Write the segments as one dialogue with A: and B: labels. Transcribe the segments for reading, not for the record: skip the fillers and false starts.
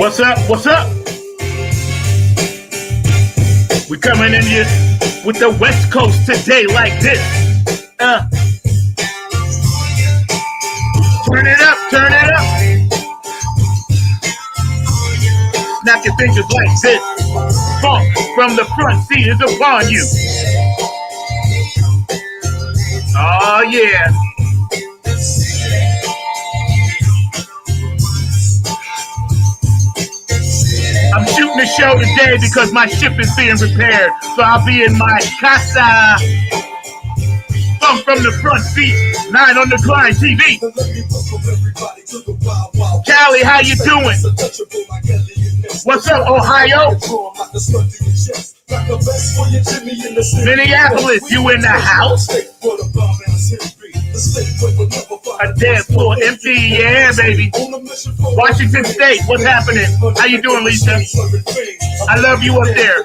A: What's up? What's up? We coming in here with the West Coast today like this. Turn it up, turn it up. Snap your fingers like this. Funk from the front seat is upon you. Oh yeah. I'm shooting the show today because my ship is being repaired. So I'll be in my casa. Funk from the front seat. 9 on the Grind TV. Cali, how you doing? What's up, Ohio? Minneapolis, you in the house? A dance floor empty, yeah, baby. Washington State, what's happening? How you doing, Lisa? I love you up there.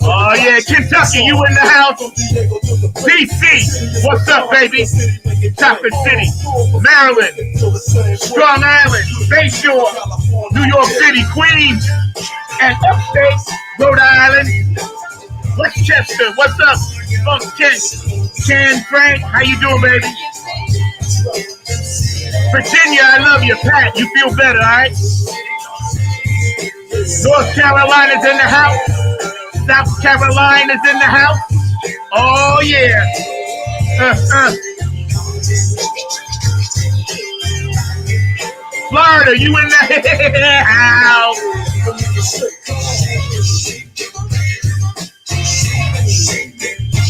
A: Oh yeah, Kentucky, you in the house? DC, what's up, baby? Chocolate City, Maryland, Strong Island, Bayshore, New York City, Queens, and upstate Rhode Island, Westchester, what's up? Funk Ken Frank, how you doing, baby? Virginia, I love you. Pat, you feel better, all right? North Carolina's in the house. South Carolina's in the house. Oh, yeah. Florida, you in the house.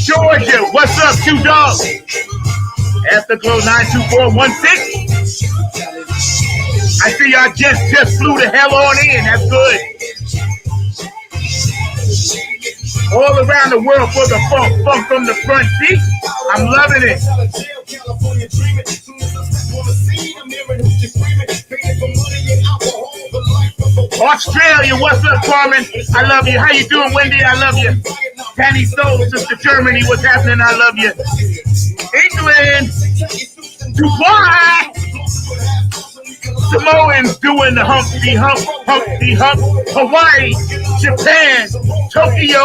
A: Georgia, what's up, 2 dogs? Afterglow 92416. I see y'all just flew the hell on in. That's good. All around the world for the funk from the front seat. I'm loving it. Australia, what's up, Carmen? I love you. How you doing, Wendy? I love you. Danny Soul, Sister Germany, what's happening? I love you. England, Dubai, Samoans doing the Humpty Hump. Hawaii, Japan, Tokyo,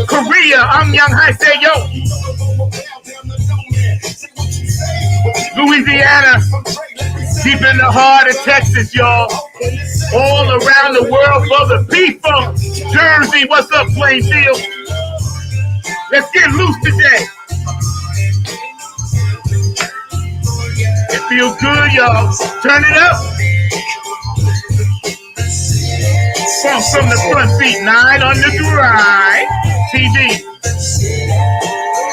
A: Korea. I'm Young High, say yo. Louisiana, deep in the heart of Texas, y'all. All around the world for the people. Jersey, what's up, Plainfield? Let's get loose today. It feels good, y'all. Turn it up. Funk from the front seat, 9 on the Grind TV.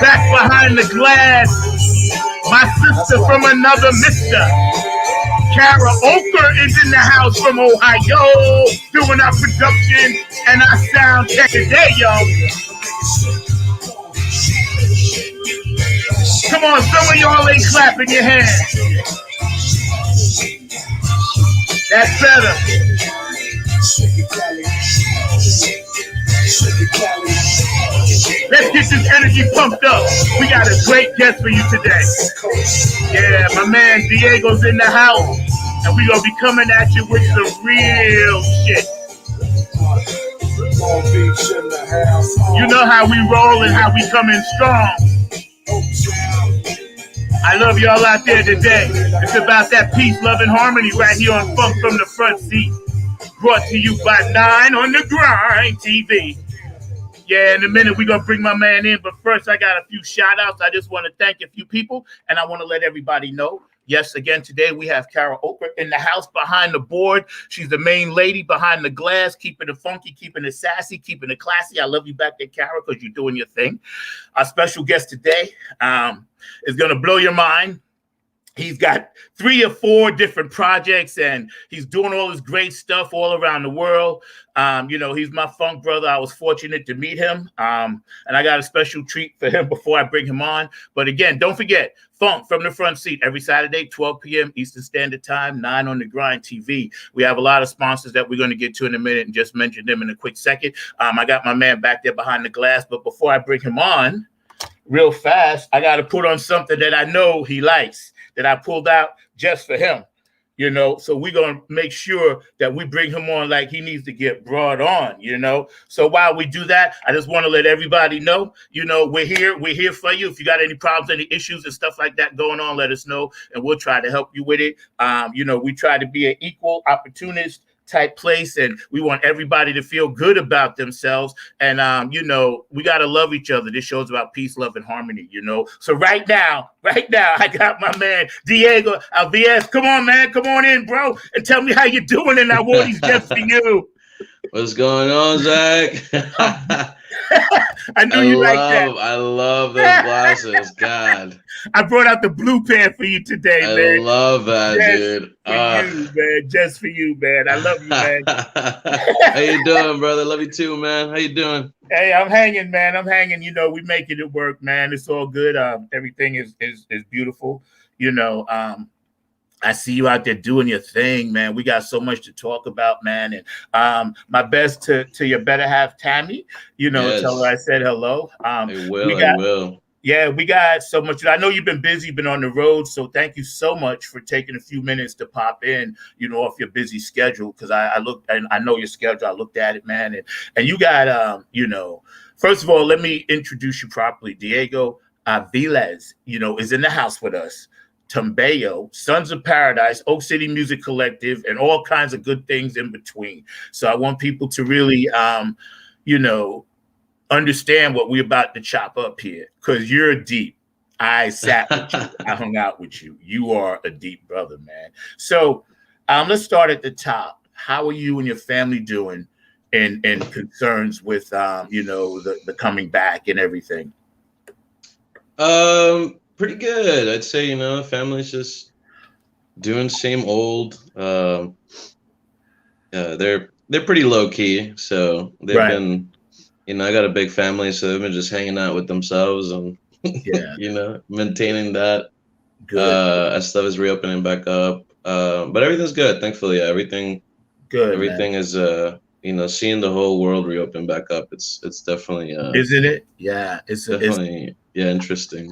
A: Back behind the glass, my sister from another mister. Kara Oker is in the house from Ohio, doing our production and our sound check today, y'all. Come on, some of y'all ain't clapping your hands. That's better. Let's get this energy pumped up. We got a great guest for you today. Yeah, my man Diego's in the house, and we're going to be coming at you with the real shit. You know how we roll and how we come in strong. I love y'all out there today. It's about that peace, love, and harmony right here on Funk from the Front Seat. Brought to you by 9 on the Grind TV. Yeah, in a minute, we're going to bring my man in. But first, I got a few shout-outs. I just want to thank a few people, and I want to let everybody know. Yes, again, today we have Kara Oker in the house behind the board. She's the main lady behind the glass, keeping it funky, keeping it sassy, keeping it classy. I love you back there, Kara, because you're doing your thing. Our special guest today is going to blow your mind. He's got 3 or 4 different projects, and he's doing all this great stuff all around the world. He's my funk brother. I was fortunate to meet him, and I got a special treat for him before I bring him on. But again, don't forget, Funk from the Front Seat every Saturday, 12 p.m. Eastern Standard Time, 9 on the Grind TV. We have a lot of sponsors that we're going to get to in a minute and just mention them in a quick second. I got my man back there behind the glass, but before I bring him on, real fast, I got to put on something that I know he likes, that I pulled out just for him. So we're gonna make sure that we bring him on like he needs to get brought on. So while we do that, I just want to let everybody know, we're here for you. If you got any problems, any issues and stuff like that going on, let us know and we'll try to help you with it. We try to be an equal opportunist type place, and we want everybody to feel good about themselves. And we gotta love each other. This show's about peace, love, and harmony. So right now, I got my man Diego Alves. Come on, man, come on in, bro, and tell me how you doing. And I wore these just for you.
B: What's going on, Zach?
A: I knew you like that.
B: I love those glasses. God.
A: I brought out the blue pair for you today, man.
B: I love that, dude.
A: You, man. Just for you, man. I love you, man.
B: How you doing, brother? Love you too, man. How you doing?
A: Hey, I'm hanging, man. I'm hanging. We making it work, man. It's all good. Everything is beautiful. I see you out there doing your thing, man. We got so much to talk about, man. And my best to your better half, Tammy.
B: Yes.
A: Tell her I said hello.
B: I will.
A: Yeah, we got so much. I know you've been busy, been on the road. So thank you so much for taking a few minutes to pop in, off your busy schedule. Because I looked and I know your schedule. I looked at it, man. And you got, first of all, let me introduce you properly. Diego Aviles, is in the house with us. Tumbeo, Sons of Paradise, Oak City Music Collective, and all kinds of good things in between. So I want people to really, understand what we're about to chop up here, because you're deep. I sat with you. I hung out with you. You are a deep brother, man. So let's start at the top. How are you and your family doing in concerns with, the coming back and everything?
B: Pretty good. I'd say, family's just doing same old. They're pretty low key, so they've been, I got a big family, so they've been just hanging out with themselves and maintaining that. Good. As stuff is reopening back up. But everything's good, thankfully. Everything good. Everything man. Is seeing the whole world reopen back up. It's definitely
A: isn't it? Yeah, it's
B: definitely interesting.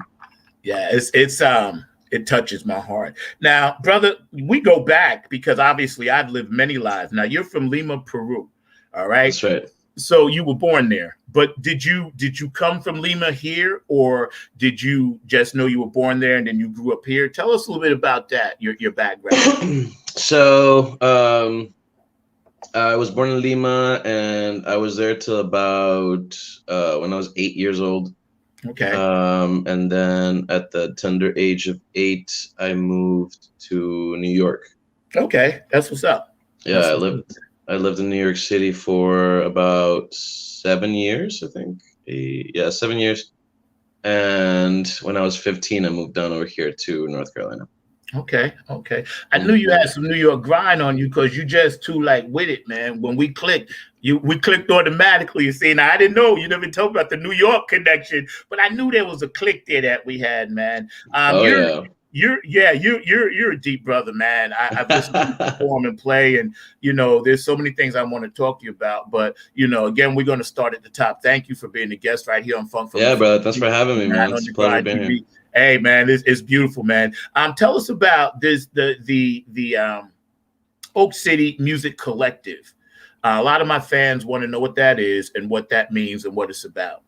A: Yeah, it touches my heart. Now, brother, we go back because obviously I've lived many lives. Now you're from Lima, Peru. All right.
B: That's right.
A: So you were born there, but did you come from Lima here, or did you just know you were born there and then you grew up here? Tell us a little bit about that, your background.
B: So I was born in Lima, and I was there till about when I was 8 years old.
A: Okay.
B: And then at the tender age of 8, I moved to New York.
A: Okay, that's what's up.
B: Yeah, I lived in New York City for about 7 years, I think. 7 years. And when I was 15, I moved down over here to North Carolina.
A: Okay. I knew you had some New York grind on you because you just too with it, man. When we clicked, we clicked automatically. You see, now I didn't know you never told about the New York connection, but I knew there was a click there that we had, man. You're a deep brother, man. I've listened to you perform and play, and there's so many things I want to talk to you about. But again, we're going to start at the top. Thank you for being a guest right here on Funk.
B: Yeah, brother. Thanks for having me, man. It's a pleasure being here.
A: Hey, man, it's beautiful, man. Tell us about this the Oak City Music Collective. A lot of my fans want to know what that is and what that means and what it's about.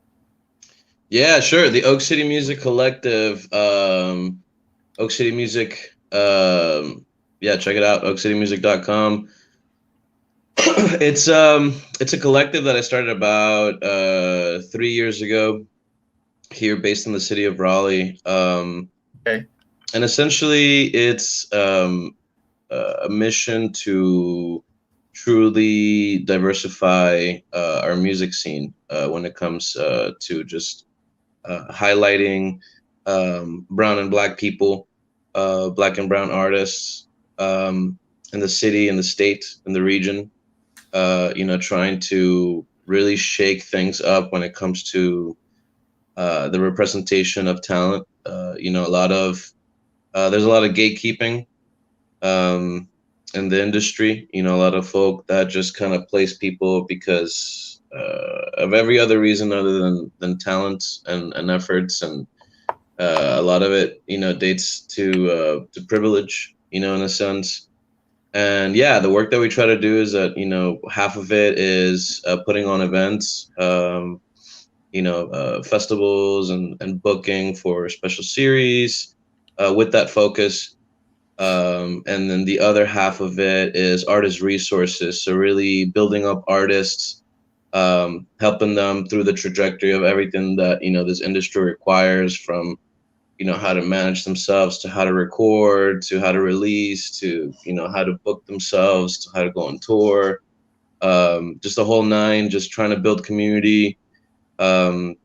B: Yeah, sure. The Oak City Music Collective. Oak City Music, check it out, oakcitymusic.com. It's a collective that I started about 3 years ago here, based in the city of Raleigh.
A: Okay.
B: And essentially it's a mission to truly diversify our music scene when it comes to just highlighting brown and black people, black and brown artists in the city, in the state, in the region, trying to really shake things up when it comes to the representation of talent. There's a lot of gatekeeping in the industry. A lot of folk that just kind of place people because of every other reason other than talent and efforts, and a lot of it, dates to privilege, in a sense. And yeah, the work that we try to do is that, half of it is putting on events, festivals and booking for special series with that focus. And then the other half of it is artist resources. So really building up artists, helping them through the trajectory of everything that, this industry requires, from, how to manage themselves, to how to record, to how to release, to, how to book themselves, to how to go on tour. Just the whole nine, just trying to build community, making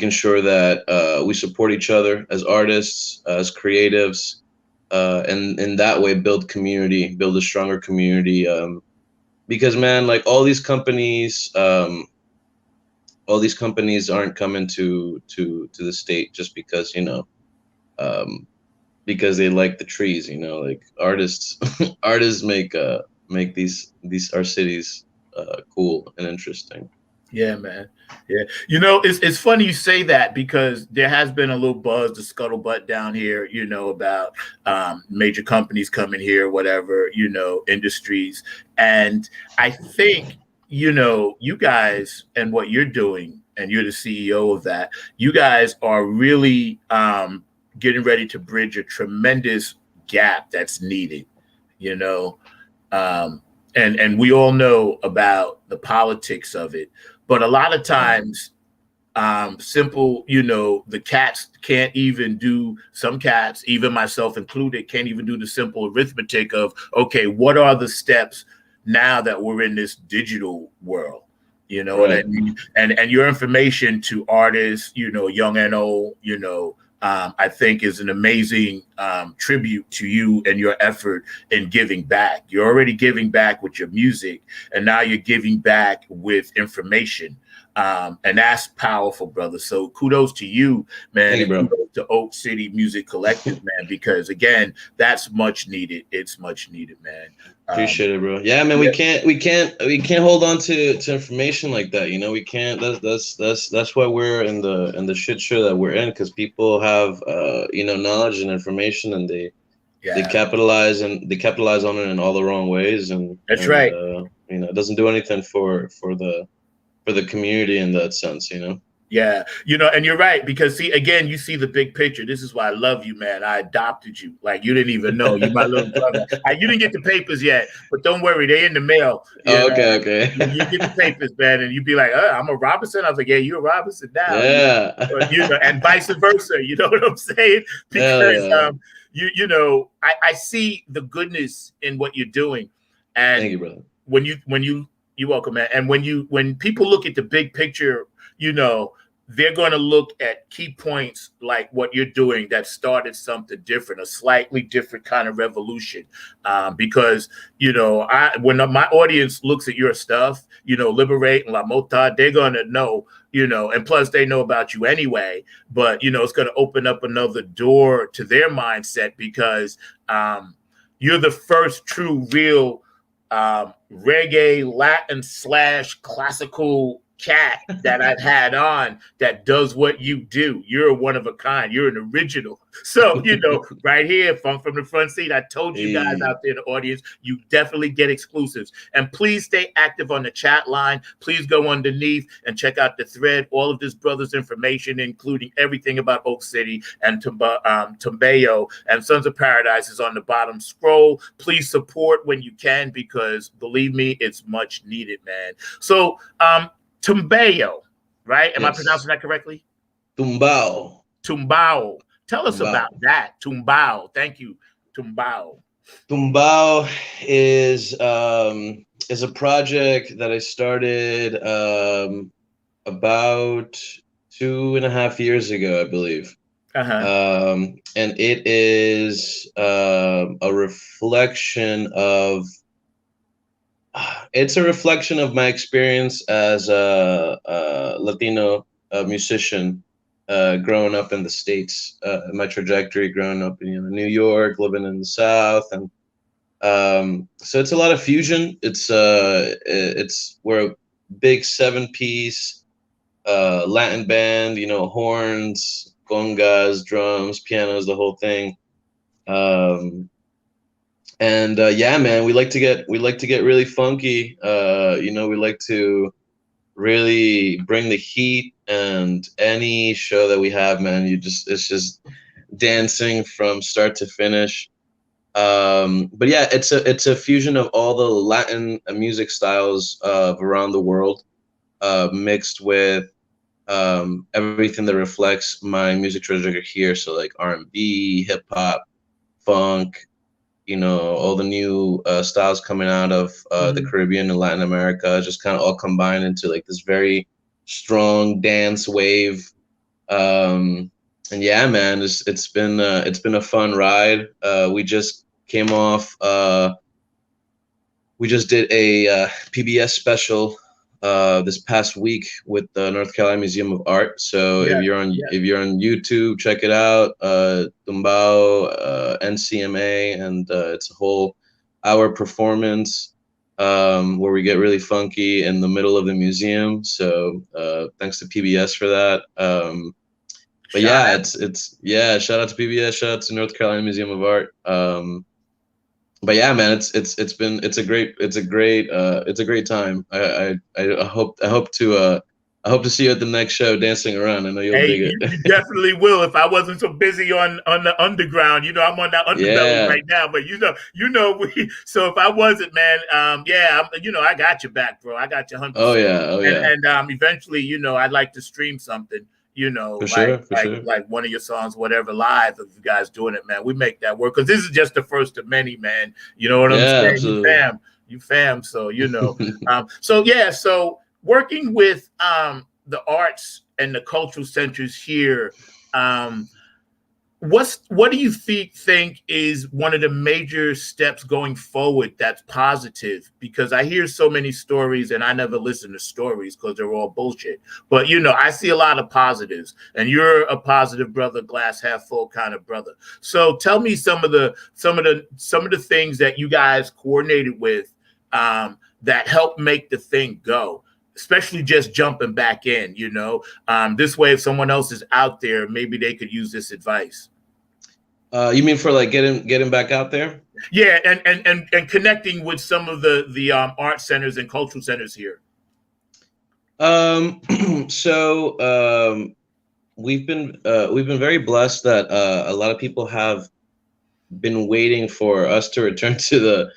B: sure that we support each other as artists, as creatives, and in that way build community, build a stronger community. Because man, like all these companies aren't coming to the state just because, because they like the trees, like artists artists make these our cities cool and interesting.
A: Yeah, man. Yeah. It's funny you say that because there has been a little buzz, the scuttlebutt down here, about major companies coming here, whatever, industries. And I think, you guys and what you're doing, and you're the CEO of that, you guys are really getting ready to bridge a tremendous gap that's needed, you know. And we all know about the politics of it, but a lot of times simple, the cats can't even do, some cats, even myself included, can't even do the simple arithmetic of, okay, what are the steps now that we're in this digital world? What I
B: Right.
A: mean? And your information to artists, young and old, I think is an amazing tribute to you and your effort in giving back. You're already giving back with your music, and now you're giving back with information. And that's powerful, brother. So kudos to you, man,
B: Thank you,
A: and
B: bro.
A: kudos to Oak City Music Collective, man, because again, that's much needed. It's much needed, man.
B: Appreciate it, bro. Yeah, man,
A: Yeah,
B: we can't hold on to information like that. We can't. That's why we're in the shit show that we're in, because people have knowledge and information, and they
A: yeah,
B: capitalize on it in all the wrong ways, and
A: that's right.
B: it doesn't do anything for the community in that sense.
A: Yeah, and you're right, because see, again, you see the big picture. This is why I love you, man. I adopted you like you didn't even know. You my little brother. You didn't get the papers yet, but don't worry, they in the mail.
B: Oh, okay, okay.
A: You get the papers, man, and you be like, I'm a Robinson. I was like, yeah, you're a Robinson now.
B: Yeah.
A: And vice versa. You know what I'm saying?
B: Hell
A: Because
B: yeah.
A: I see the goodness in what you're doing,
B: Thank
A: and
B: you, brother.
A: when you're welcome, man. And when people look at the big picture, they're going to look at key points like what you're doing that started something different, a slightly different kind of revolution. Because, when my audience looks at your stuff, Liberate and La Mota, they're going to know, and plus they know about you anyway, but, it's going to open up another door to their mindset because you're the first true, real reggae, Latin / classical cat that I've had on that does what you do. You're one of a kind. You're an original. So, right here from the front seat, I told you guys out there in the audience, you definitely get exclusives. And please stay active on the chat line. Please go underneath and check out the thread. All of this brother's information, including everything about Oak City and Tumbeo and Sons of Paradise, is on the bottom scroll. Please support when you can, because believe me, it's much needed, man. So, Tumbeo, right? Am I pronouncing that correctly?
B: Tumbao.
A: Tumbao. Tell us
B: Tumbao.
A: about that. Tumbao. Thank you. Tumbao.
B: Tumbao is a project that I started about 2.5 years ago, I believe. And it is a reflection of my experience as a Latino musician growing up in the States, my trajectory growing up in New York, living in the South. And so it's a lot of fusion. It's where big 7-piece Latin band, you know, horns, congas, drums, pianos, the whole thing. And yeah, man, we like to get really funky. You know, we like to really bring the heat, and any show that we have, man, it's just dancing from start to finish. But yeah, it's a fusion of all the Latin music styles of around the world, mixed with everything that reflects my music treasure here. So like R&B, hip hop, funk, you know, all the new styles coming out of the Caribbean and Latin America, just kind of all combined into like this very strong dance wave. And yeah, man, it's been a fun ride. We just came off. We just did a PBS special this past week with the North Carolina Museum of Art. So if you're on YouTube, check it out. Tumbao, NCMA, and it's a whole hour performance where we get really funky in the middle of the museum. So thanks to PBS for that. But yeah, it's yeah. Shout out to PBS. Shout out to North Carolina Museum of Art. But yeah, man, it's a great time. I hope to see you at the next show dancing around. I know you'll dig it.
A: You definitely will. If I wasn't so busy on the underground, you know, I'm on that underbelly right now. But so if I wasn't, man, I got your back, bro. I got your 100%.
B: Oh yeah.
A: And eventually, you know, I'd like to stream something. You know, like one of your songs, whatever, live. If you guys doing it, man, we make that work, because this is just the first of many, man. You know what I'm saying? Absolutely. You fam. So you know, so working with the arts and the cultural centers here, what do you think is one of the major steps going forward that's positive? Because I hear so many stories, and I never listen to stories because they're all bullshit. But you know, I see a lot of positives, and you're a positive brother, glass half full kind of brother. So tell me some of the things that you guys coordinated with that help make the thing go. Especially just jumping back in, you know, this way, if someone else is out there, maybe they could use this advice.
B: You mean for like getting back out there?
A: Yeah, and connecting with some of the art centers and cultural centers here.
B: So we've been very blessed that a lot of people have been waiting for us to return to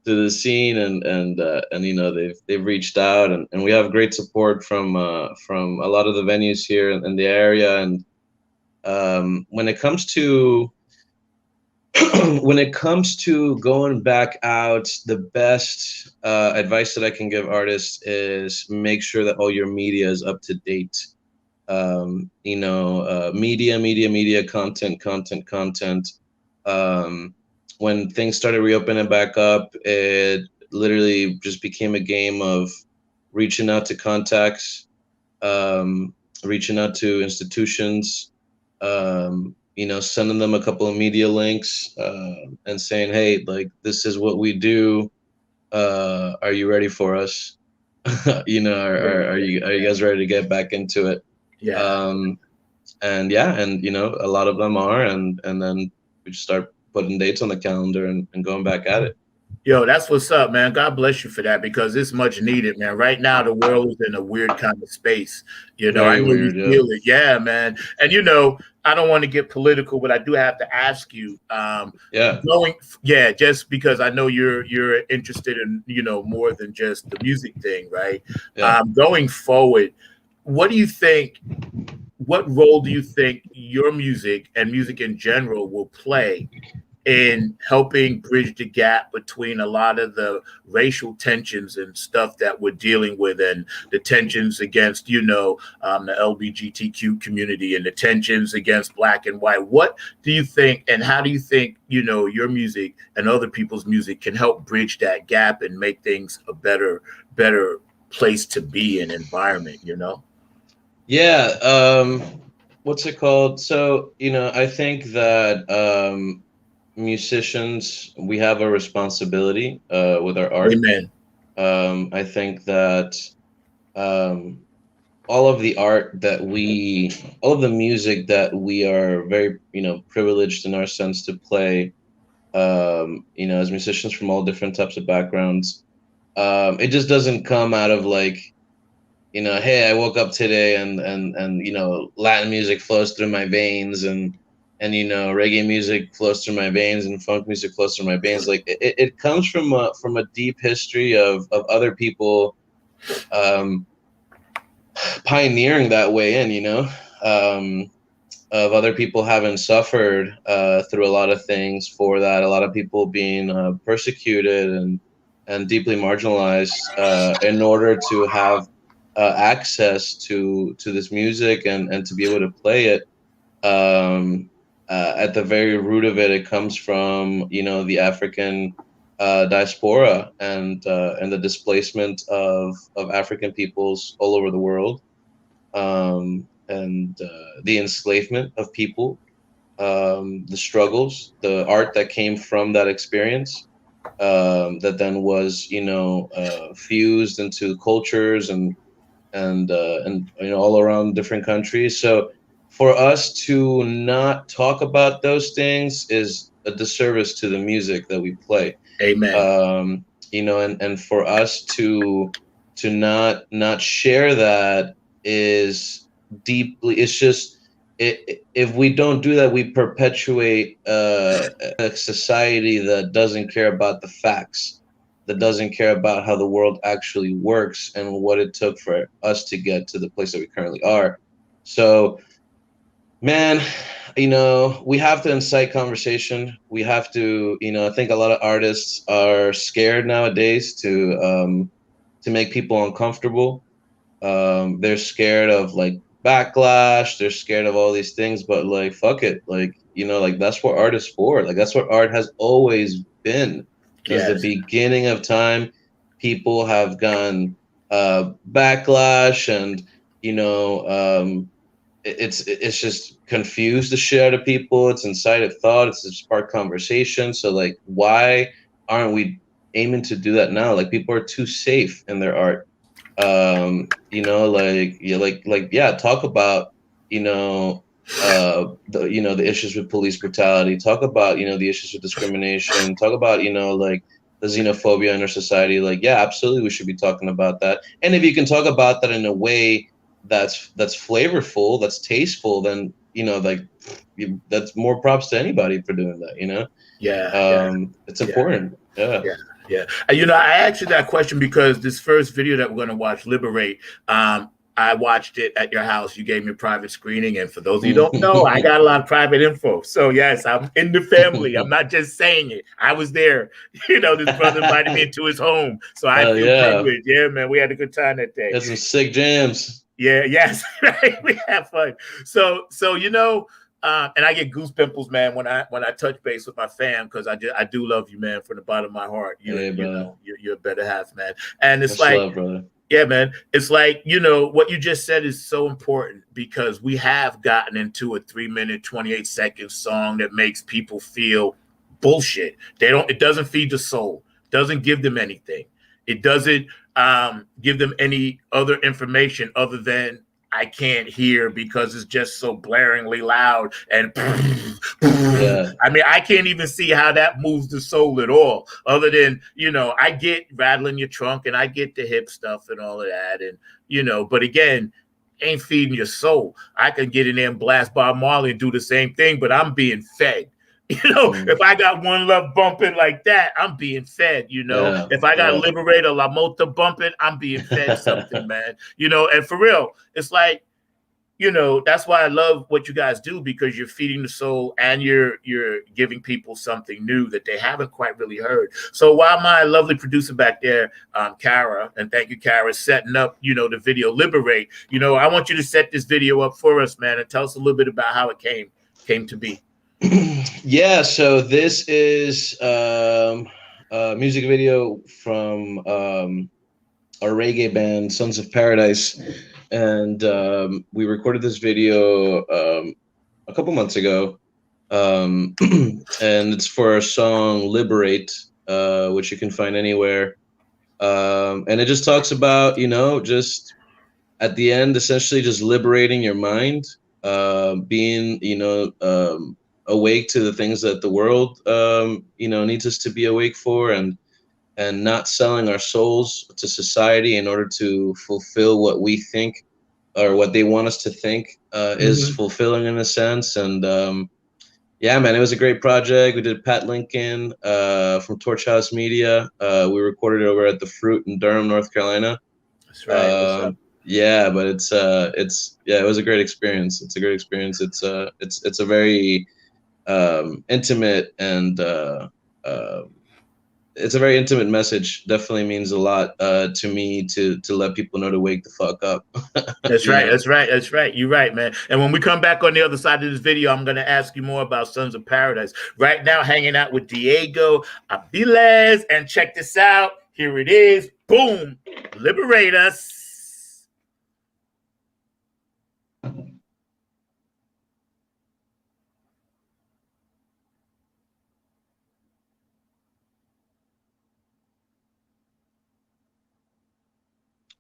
B: the scene, and you know, they've reached out, and we have great support from a lot of the venues here in the area. And when it comes to going back out, the best advice that I can give artists is make sure that all your media is up to date. You know, media, content. When things started reopening back up, it literally just became a game of reaching out to contacts, reaching out to institutions, you know, sending them a couple of media links, and saying, hey, like, this is what we do. Are you ready for us? You know, are you guys ready to get back into it?
A: Yeah.
B: And you know, a lot of them are, and then we just start putting dates on the calendar and going back at it.
A: Yo, that's what's up, man. God bless you for that, because it's much needed, man. Right now, the world is in a weird kind of space. You know, I know you feel it. Yeah, man. And, you know, I don't want to get political, but I do have to ask you, just because I know you're interested in, you know, more than just the music thing, right? Yeah. Going forward, what role do you think your music and music in general will play in helping bridge the gap between a lot of the racial tensions and stuff that we're dealing with, and the tensions against, you know, the LGBTQ community, and the tensions against Black and white? What do you think, and how do you think, you know, your music and other people's music can help bridge that gap and make things a better place to be, an environment, you know?
B: Yeah. What's it called? So, you know, I think that musicians, we have a responsibility with our art.
A: Amen.
B: I think that um, all of the art that we, all of the music that we are very, privileged in our sense to play, as musicians from all different types of backgrounds. It just doesn't come out of like, hey, I woke up today and Latin music flows through my veins and reggae music flows through my veins and funk music flows through my veins. Like it comes from a deep history of other people um, pioneering that way in, of other people having suffered through a lot of things for that, a lot of people being persecuted and deeply marginalized in order to have access to this music and to be able to play it. At the very root of it, it comes from the African diaspora and the displacement of African peoples all over the world, and the enslavement of people, the struggles, the art that came from that experience, that then was fused into cultures and all around different countries. So for us to not talk about those things is a disservice to the music that we play.
A: Amen.
B: And for us to not share that is deeply, it's just if we don't do that, we perpetuate a society that doesn't care about the facts, that doesn't care about how the world actually works and what it took for us to get to the place that we currently are. So, man, we have to incite conversation. We have to, I think a lot of artists are scared nowadays to make people uncomfortable. They're scared of like backlash. They're scared of all these things, but like, fuck it. Like, like that's what art is for. Like, that's what art has always been. Since the beginning of time, people have gone backlash and, it's just confused the shit out of people. It's incited thought. It's sparked conversation. So like, why aren't we aiming to do that now? Like, people are too safe in their art. Talk about the issues with police brutality. Talk about the issues with discrimination. Talk about like the xenophobia in our society. Like, yeah, absolutely, we should be talking about that. And if you can talk about that in a way that's flavorful, that's tasteful, then that's more props to anybody for doing that. It's important.
A: Yeah. I asked you that question because this first video that we're going to watch, Liberate, I watched it at your house. You gave me a private screening. And for those of you who don't know, I got a lot of private info. So, yes, I'm in the family. I'm not just saying it. I was there. This brother invited me into his home. So I feel privileged. Yeah, man. We had a good time that day.
B: That's some sick jams.
A: Yeah, yes. Right. We had fun. So and I get goose pimples, man, when I touch base with my fam, because I do love you, man, from the bottom of my heart. You're a better half, man. And it's like,
B: love, brother.
A: Yeah, man. It's like, what you just said is so important, because we have gotten into a 3-minute, 28-second song that makes people feel bullshit. It doesn't feed the soul, doesn't give them anything. It doesn't give them any other information other than I can't hear because it's just so blaringly loud and
B: yeah.
A: I mean, I can't even see how that moves the soul at all, other than, I get rattling your trunk and I get the hip stuff and all of that. And, but again, ain't feeding your soul. I can get in there and blast Bob Marley and do the same thing, but I'm being fed. If I got One Love bumping like that, I'm being fed,
B: Yeah,
A: if I got Liberate or La Mota bumping, I'm being fed something, man. And for real, it's like, that's why I love what you guys do, because you're feeding the soul and you're giving people something new that they haven't quite really heard. So while my lovely producer back there, Kara, and thank you, Kara, setting up, the video Liberate, I want you to set this video up for us, man, and tell us a little bit about how it came to be.
B: Yeah, so this is a music video from our reggae band, Sons of Paradise. And we recorded this video a couple months ago. And it's for our song Liberate, which you can find anywhere. And it just talks about, just at the end, essentially just liberating your mind, being, awake to the things that the world, needs us to be awake for, and not selling our souls to society in order to fulfill what we think or what they want us to think is fulfilling in a sense. And yeah, man, it was a great project. We did Pat Lincoln from Torch House Media. We recorded it over at the Fruit in Durham, North Carolina.
A: That's right. What's up?
B: Yeah, but it was a great experience. It's a great experience. It's a very intimate and it's a very intimate message. Definitely means a lot to me to let people know to wake the fuck up.
A: That's right. That's right. That's right. You're right, man. And when we come back on the other side of this video, I'm going to ask you more about Sons of Paradise. Right now, hanging out with Diego Aviles. And check this out. Here it is. Boom. Liberate us.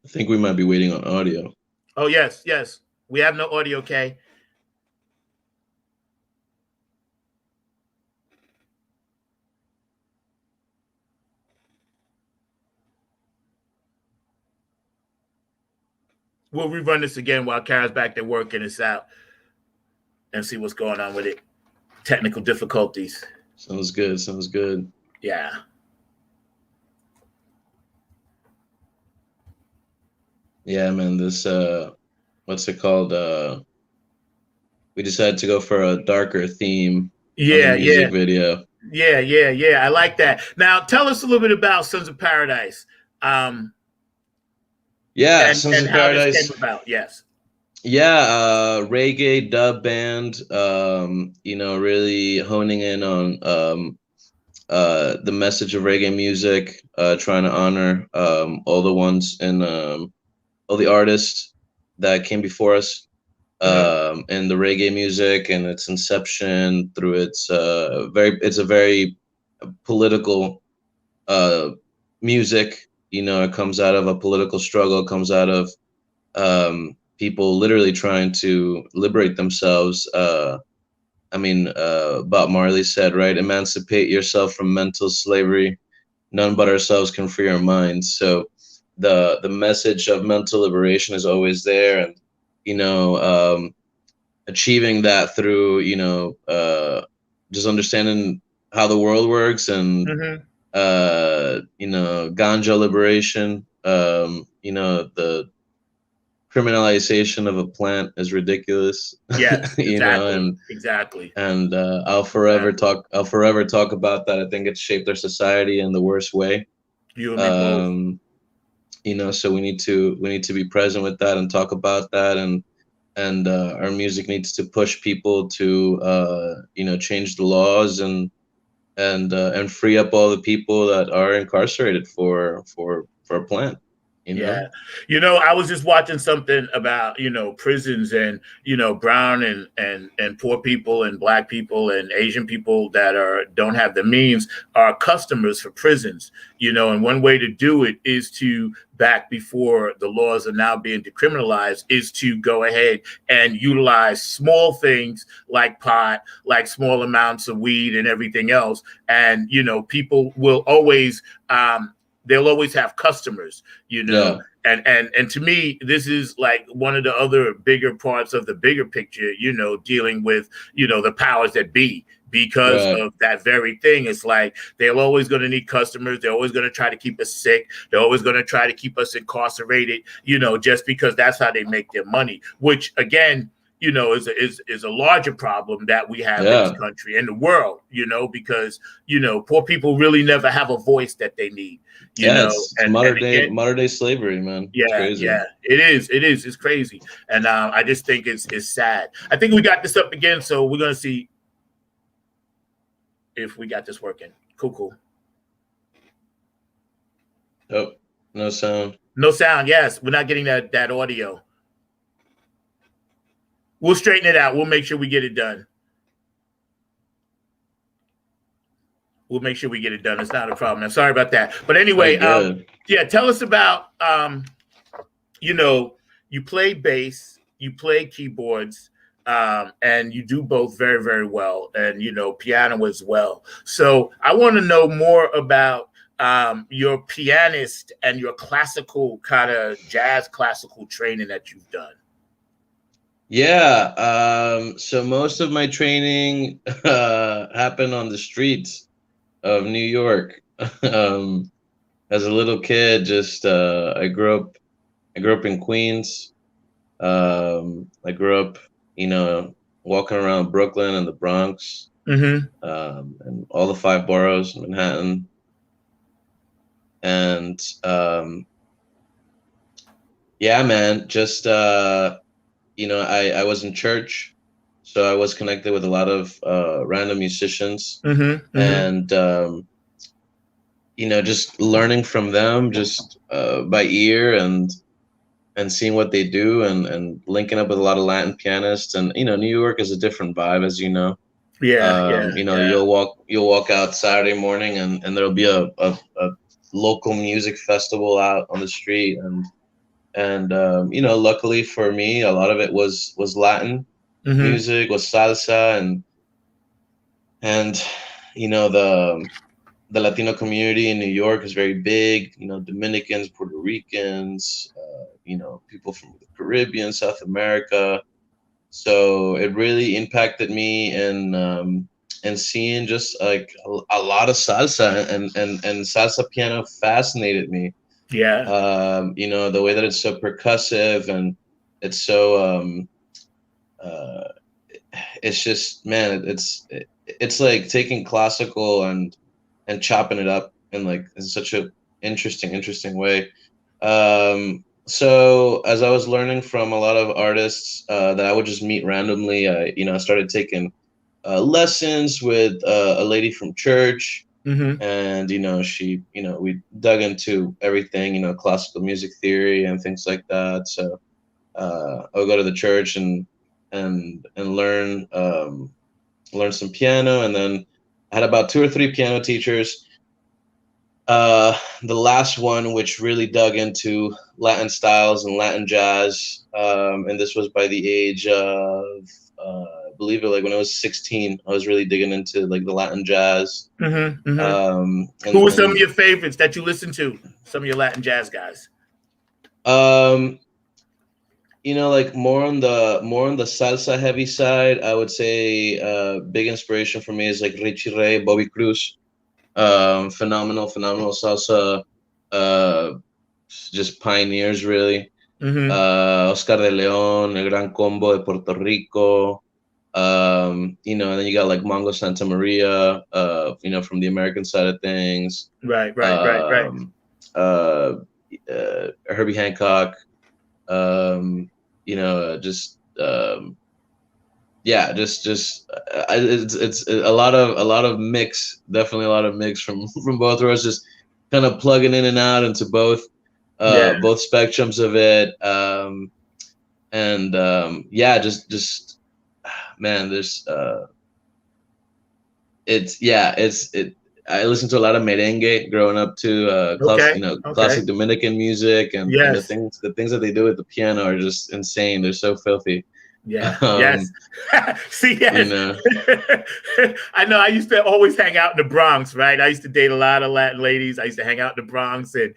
B: I think we might be waiting on audio.
A: Oh, yes, yes. We have no audio, Kay. We'll rerun this again while Kara's back there working this out and see what's going on with it. Technical difficulties.
B: Sounds good. Sounds good.
A: Yeah.
B: Yeah, man, this what's it called? We decided to go for a darker theme on the music video.
A: Yeah. I like that. Now tell us a little bit about Sons of Paradise.
B: Sons of
A: how
B: Paradise
A: this came about. Yes.
B: Yeah, reggae dub band, really honing in on the message of reggae music, trying to honor all the ones and all the artists that came before us, and the reggae music and its inception through its it's a very political music. It comes out of a political struggle. It comes out of people literally trying to liberate themselves. Bob Marley said, right, emancipate yourself from mental slavery. None but ourselves can free our minds. So the message of mental liberation is always there, and achieving that through just understanding how the world works, and ganja liberation. The criminalization of a plant is ridiculous.
A: Yeah, exactly.
B: Exactly. And I'll forever talk about that. I think it's shaped our society in the worst way.
A: You and me both.
B: So we need to be present with that and talk about that, and our music needs to push people to change the laws and free up all the people that are incarcerated for a plant.
A: Yeah. I was just watching something about, prisons and, brown and poor people and black people and Asian people that don't have the means are customers for prisons, and one way to do it is to, back before the laws are now being decriminalized, is to go ahead and utilize small things like pot, like small amounts of weed and everything else. And, people will always, they'll always have customers, and to me, this is like one of the other bigger parts of the bigger picture, dealing with, the powers that be, because of that very thing. It's like they're always going to need customers. They're always going to try to keep us sick. They're always going to try to keep us incarcerated, just because that's how they make their money, which again, is a larger problem that we have in this country and the world, because, poor people really never have a voice that they need,
B: it's modern day slavery, man.
A: Yeah, it is. It's crazy. And I just think it's sad. I think we got this up again. So we're going to see if we got this working. Cool.
B: Oh, no sound.
A: No sound. Yes. We're not getting that audio. We'll straighten it out. We'll make sure we get it done. It's not a problem. I'm sorry about that. But anyway, tell us about, you play bass, you play keyboards, and you do both very, very well, and piano as well. So I want to know more about your pianist and your classical kind of jazz classical training that you've done.
B: Yeah. So most of my training happened on the streets of New York. As a little kid, just I grew up in Queens. I grew up, walking around Brooklyn and the Bronx,
A: Mm-hmm.
B: and all the five boroughs in Manhattan. And yeah, man, just I was in church, so I was connected with a lot of random musicians,
A: Mm-hmm.
B: and just learning from them, just by ear, and seeing what they do, and linking up with a lot of Latin pianists. And New York is a different vibe, as you know.
A: Yeah.
B: You'll walk out Saturday morning, and there'll be a local music festival out on the street, and luckily for me, a lot of it was Latin
A: Mm-hmm.
B: music, was salsa, and the Latino community in New York is very big. Dominicans, Puerto Ricans, people from the Caribbean, South America. So it really impacted me, and seeing just like a lot of salsa, and salsa piano fascinated me.
A: Yeah.
B: The way that it's so percussive, and it's so it's just, man, it's like taking classical and chopping it up in such a interesting way. So as I was learning from a lot of artists that I would just meet randomly, I started taking lessons with a lady from church.
A: Mm-hmm.
B: And she, we dug into everything, classical music theory and things like that. So I would go to the church and learn some piano, and then I had about 2 or 3 piano teachers. The last one, which really dug into Latin styles and Latin jazz, and this was by the age of, believe it, like when I was 16, I was really digging into like the Latin jazz.
A: Mm-hmm. Mm-hmm. Who were some of your favorites that you listened to? Some of your Latin jazz guys.
B: Like more on the salsa heavy side, I would say big inspiration for me is like Richie Ray, Bobby Cruz. Phenomenal salsa, just pioneers, really.
A: Mm-hmm.
B: Oscar de Leon, El Gran Combo de Puerto Rico. And then you got like Mongo Santa Maria, from the American side of things.
A: Right.
B: Herbie Hancock. It's a lot of mix, definitely a lot of mix from both of us, just kind of plugging in and out into both spectrums of it. Just man, there's I listened to a lot of merengue growing up too, classic Dominican music, and the things that they do with the piano are just insane. They're so filthy.
A: Yeah. Yes. See, yes. I know. I used to always hang out in the Bronx, right? I used to date a lot of Latin ladies. I used to hang out in the Bronx, and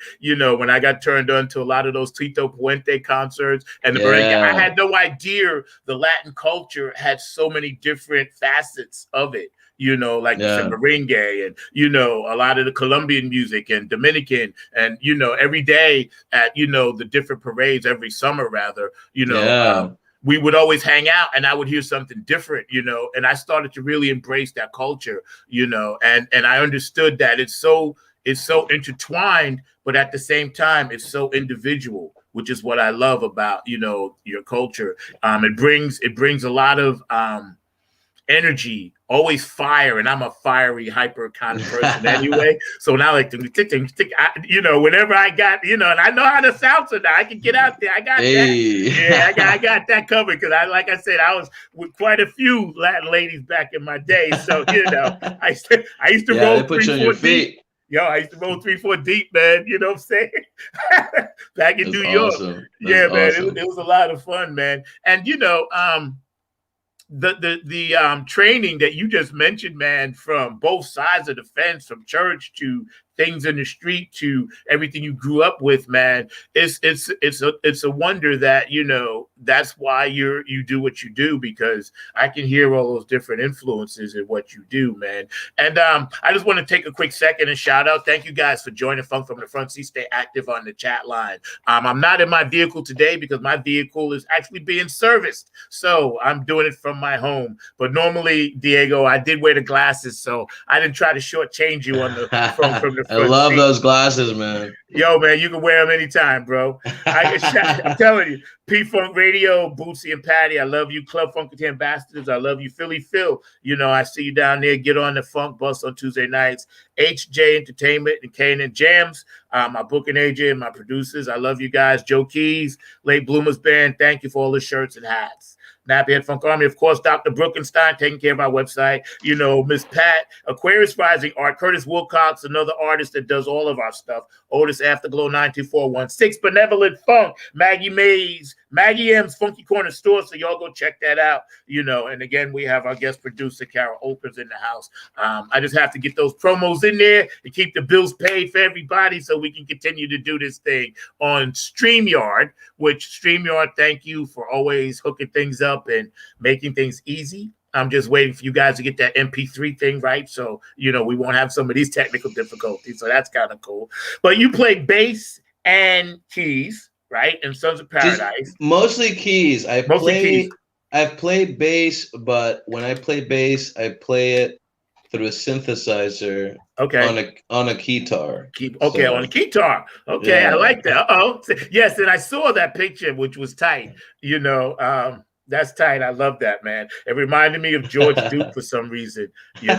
A: when I got turned on to a lot of those Tito Puente concerts and the merengue, I had no idea the Latin culture had so many different facets of it. Like you said, merengue, and a lot of the Colombian music and Dominican, and every day at the different parades, every summer rather, we would always hang out, and I would hear something different, and I started to really embrace that culture, and I understood that it's so intertwined, but at the same time, it's so individual, which is what I love about, your culture. It brings a lot of energy, always fire, and I'm a fiery, hyper kind of person anyway. So now, like, whenever I got, and I know how to salsa now, I can get out there. I got that. Yeah, I got that covered, because like I said, I was with quite a few Latin ladies back in my day. So I used to roll 3-4 deep. Yo, I used to roll 3-4 deep, man. You know what I'm saying? back in
B: That's
A: New York.
B: awesome. That's
A: Yeah, man,
B: awesome.
A: it was a lot of fun, man. And the training that you just mentioned, man, from both sides of the fence, from church to things in the street to everything you grew up with, man, it's a wonder that that's why you do what you do, because I can hear all those different influences in what you do, man. And I just want to take a quick second and shout out, thank you guys for joining Funk from the Front Seat. Stay active on the chat line. I'm not in my vehicle today because my vehicle is actually being serviced, so I'm doing it from my home. But normally, Diego, I did wear the glasses, so I didn't try to shortchange you on the from the
B: I
A: front
B: love
A: seat.
B: those glasses, man.
A: Yo, man, you can wear them anytime, bro. I'm telling you, P-Funk Radio, Bootsy and Patty, I love you. Club Funkity Ambassadors, I love you. Philly Phil, I see you down there. Get on the Funk Bus on Tuesday nights. HJ Entertainment and Kanan Jams, my booking agent and my producers, I love you guys. Joe Keys, Late Bloomers Band, thank you for all the shirts and hats. Nappyhead Funk Army, of course, Dr. Brookenstein taking care of our website. Miss Pat, Aquarius Rising Art, Curtis Wilcox, another artist that does all of our stuff. Otis Afterglow 92416, Benevolent Funk, Maggie Mays, Maggie M's Funky Corner Store. So y'all go check that out. And again, we have our guest producer, Carol Opens, in the house. I just have to get those promos in there and keep the bills paid for everybody so we can continue to do this thing on StreamYard, which StreamYard, thank you for always hooking things up and making things easy. I'm just waiting for you guys to get that MP3 thing right, so we won't have some of these technical difficulties. So that's kind of cool. But you play bass and keys, right? In Sons of Paradise.
B: Mostly keys.
A: I've
B: played bass, but when I play bass, I play it through a synthesizer.
A: Okay.
B: On a keytar.
A: On a keytar. Okay, yeah. I like that. Yes, and I saw that picture, which was tight. That's tight. I love that, man. It reminded me of George Duke for some reason, Yeah,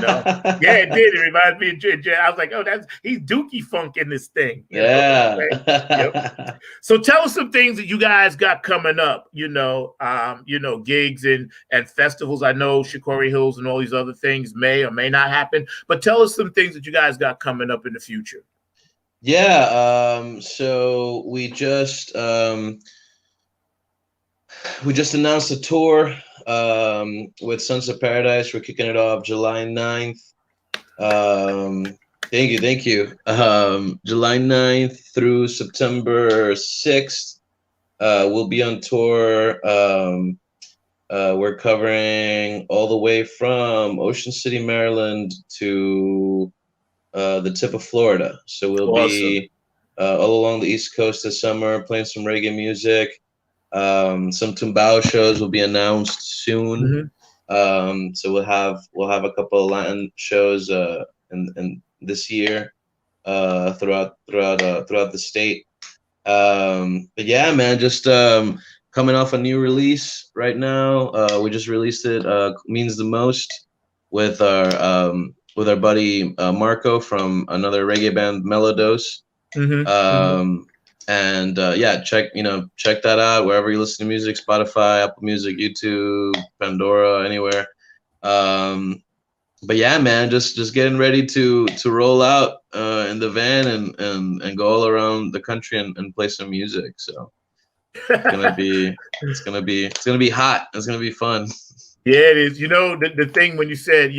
A: it did. It reminded me of George. I was like, he's Dookie Funk in this thing.
B: Yeah.
A: Yep. So tell us some things that you guys got coming up, gigs and festivals. I know Shikori Hills and all these other things may or may not happen, but tell us some things that you guys got coming up in the future.
B: Yeah. So we just announced a tour with Sons of Paradise. We're kicking it off July 9th. Thank you. July 9th through September 6th. We'll be on tour. We're covering all the way from Ocean City, Maryland to the tip of Florida. So we'll be all along the East Coast this summer, playing some reggae music. Some Tumbao shows will be announced soon. Mm-hmm. So we'll have a couple of Latin shows in this year throughout the state. But yeah, man, just coming off a new release right now. We just released it. Means the Most with our buddy Marco from another reggae band, Melodose. Mm-hmm. And check that out wherever you listen to music: Spotify, Apple Music, YouTube, Pandora, anywhere. But yeah, man, just getting ready to roll out in the van and go all around the country and play some music. So it's gonna be hot. It's gonna be fun.
A: Yeah, it is. The thing when you said,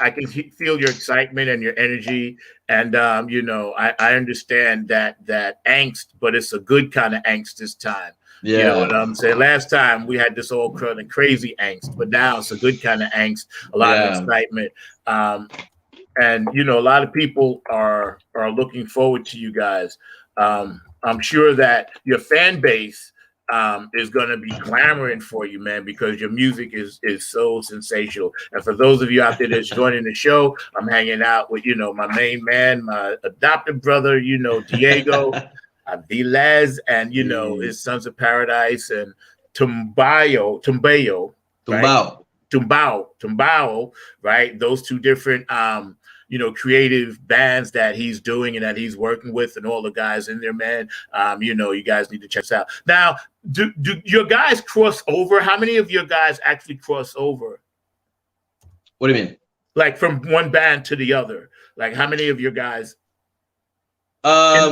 A: I can feel your excitement and your energy. And, I understand that angst, but it's a good kind of angst this time. Yeah. You know what I'm saying? Last time we had this all kind of crazy angst, but now it's a good kind of angst, a lot of excitement. And, a lot of people are looking forward to you guys. I'm sure that your fan base is going to be clamoring for you, man, because your music is so sensational. And for those of you out there that's joining the show, I'm hanging out with, my main man, my adopted brother, Diego, Abdilaz, and, his Sons of Paradise and Tumbao, right? Those two different, creative bands that he's doing and that he's working with, and all the guys in there, man. You guys need to check this out. Now, do your guys cross over? How many of your guys actually cross over?
B: What do you mean?
A: Like from one band to the other? Like how many of your guys?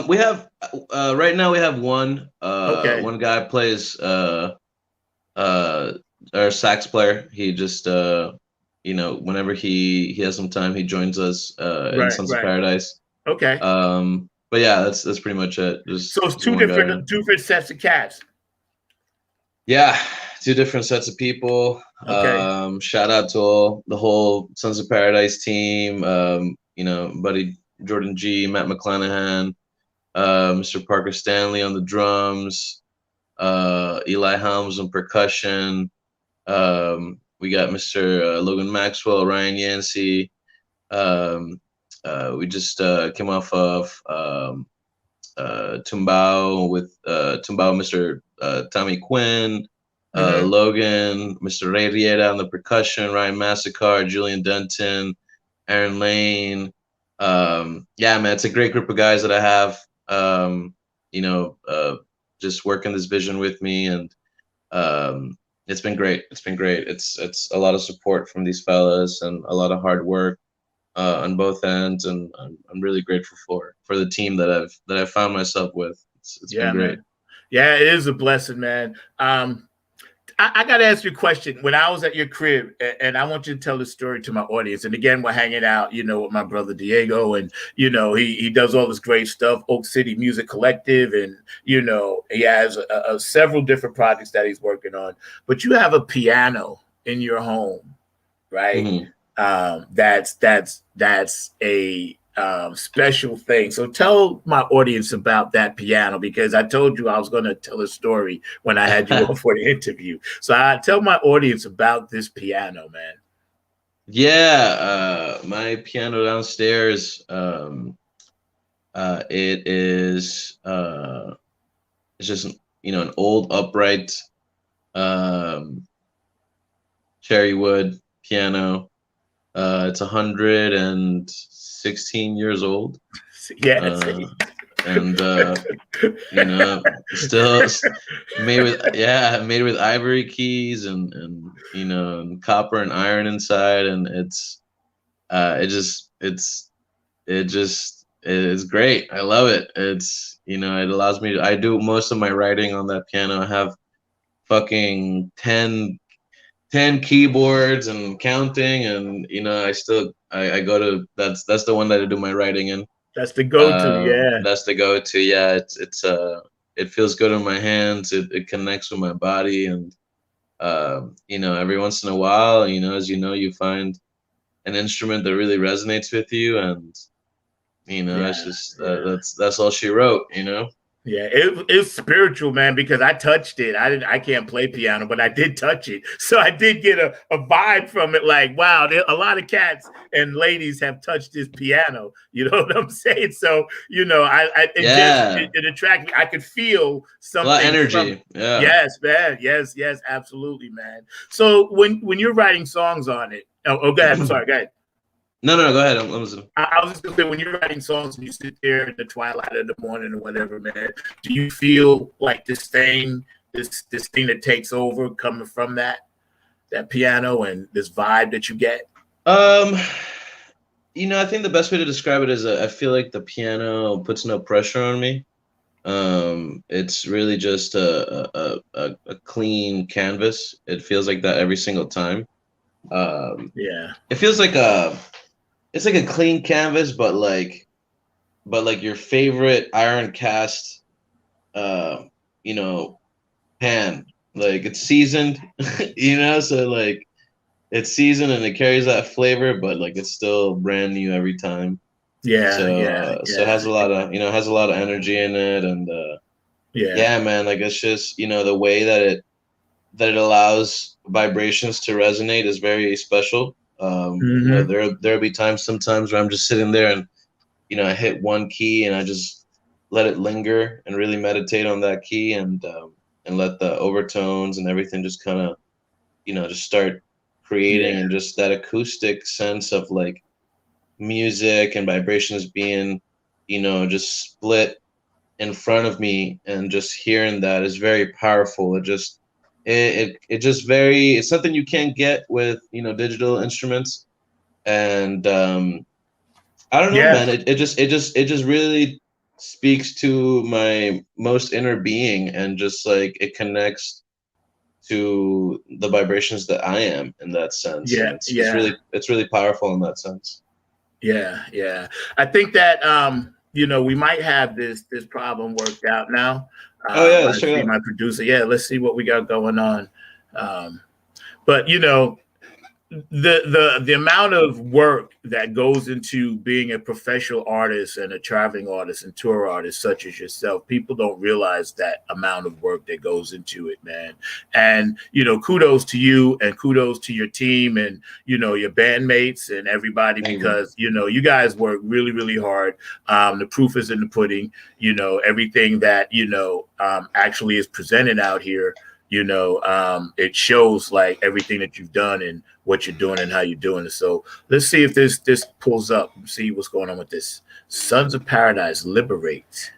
B: We have right now we have one.
A: Okay.
B: One guy plays our sax player. He just whenever he has some time, he joins us in
A: Right,
B: Sons of
A: right.
B: Paradise.
A: Okay.
B: But yeah, that's pretty much it.
A: So it's
B: Just one guy.
A: two different sets of cats.
B: Yeah, two different sets of people.
A: Okay.
B: Shout out to the whole Sons of Paradise team. Buddy Jordan G, Matt McClanahan, Mr. Parker Stanley on the drums, Eli Helms on percussion. We got Mr. Logan Maxwell, Ryan Yancey. We just came off of Tumbao with Tumbao, Mr. Tommy Quinn,
A: Mm-hmm.
B: Logan, Mr. Ray Riera on the percussion, Ryan Massacre, Julian Denton, Aaron Lane. Yeah, man, it's a great group of guys that I have. You know, just working this vision with me, and it's been great. It's been great. It's a lot of support from these fellas and a lot of hard work on both ends, and I'm really grateful for the team that I've found myself with. It's been
A: Yeah,
B: great.
A: man. Yeah, it is a blessing, man. I got to ask you a question. When I was at your crib, and I want you to tell the story to my audience. And again, we're hanging out, with my brother Diego, and he does all this great stuff, Oak City Music Collective, and he has several different projects that he's working on. But you have a piano in your home, right?
B: Mm-hmm.
A: That's a special thing. So tell my audience about that piano, because I told you I was going to tell a story when I had you on for the interview. So I tell my audience about this piano, man.
B: Yeah, my piano downstairs. It is. It's just an old upright cherry wood piano. It's 116 years old.
A: Yeah.
B: And still made with ivory keys and copper and iron inside, and it's great. I love it. It allows me I do most of my writing on that piano. I have fucking 10 keyboards and counting, and I go to that's the one that I do my writing in.
A: That's the go-to. Yeah,
B: that's the go-to. Yeah, it feels good in my hands. It connects with my body, and every once in a while, as you find an instrument that really resonates with you, and it's just that's all she wrote.
A: Yeah, it's spiritual, man, because I touched it. I can't play piano, but I did touch it. So I did get a vibe from it, like, wow, a lot of cats and ladies have touched this piano. You know what I'm saying? So, it attracted me. I could feel something.
B: A lot of energy. Yeah.
A: Yes, man. Yes, absolutely, man. So when you're writing songs on it, go ahead. I'm sorry, go ahead.
B: No, go ahead. I'm listening.
A: I was just gonna say, when you're writing songs and you sit there in the twilight of the morning or whatever, man, do you feel like this thing that takes over coming from that piano and this vibe that you get?
B: I think the best way to describe it is I feel like the piano puts no pressure on me. It's really just a clean canvas. It feels like that every single time. It feels like it's like a clean canvas, but like your favorite iron cast, pan. Like it's seasoned, so like it's seasoned and it carries that flavor, but like it's still brand new every time. So it has a lot of energy in it, and man, like it's just the way that it allows vibrations to resonate is very special. There'll be sometimes where I'm just sitting there and I hit one key and I just let it linger and really meditate on that key, and let the overtones and everything just kind of just start creating, and just that acoustic sense of like music and vibrations being just split in front of me, and just hearing that is very powerful. It's something you can't get with digital instruments, and I don't know, man. It just really speaks to my most inner being, and just like it connects to the vibrations that I am in that sense, and
A: Yeah,
B: it's really powerful in that sense.
A: yeah. I think that we might have this problem worked out now.
B: Oh yeah,
A: I
B: let's check it
A: see
B: out.
A: my producer. Yeah, let's see what we got going on. Um, but the amount of work that goes into being a professional artist and a traveling artist and tour artist such as yourself, people don't realize that amount of work that goes into it, man. And kudos to you and kudos to your team and your bandmates and everybody,
B: Thank you.
A: because you guys work really really hard. The proof is in the pudding. Everything that actually is presented out here, it shows like everything that you've done and what you're doing and how you're doing it. So let's see if this pulls up and see what's going on with this. Sons of Paradise, Liberate.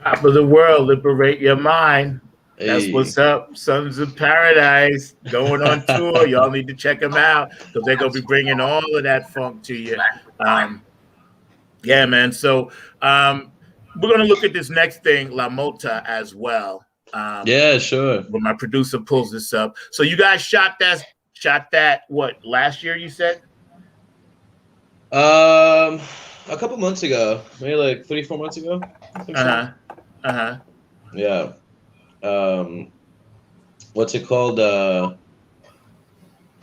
A: Top of the world, liberate your mind. That's
B: Hey.
A: what's up. Sons of Paradise going on tour. Y'all need to check them out because they're gonna be bringing all of that funk to you. Yeah, man. So we're gonna look at this next thing, La Mota, as well.
B: Yeah, sure.
A: When my producer pulls this up. So you guys shot that what, last year you said?
B: A couple months ago, maybe like 3-4 months ago. I think so. Yeah. What's it called?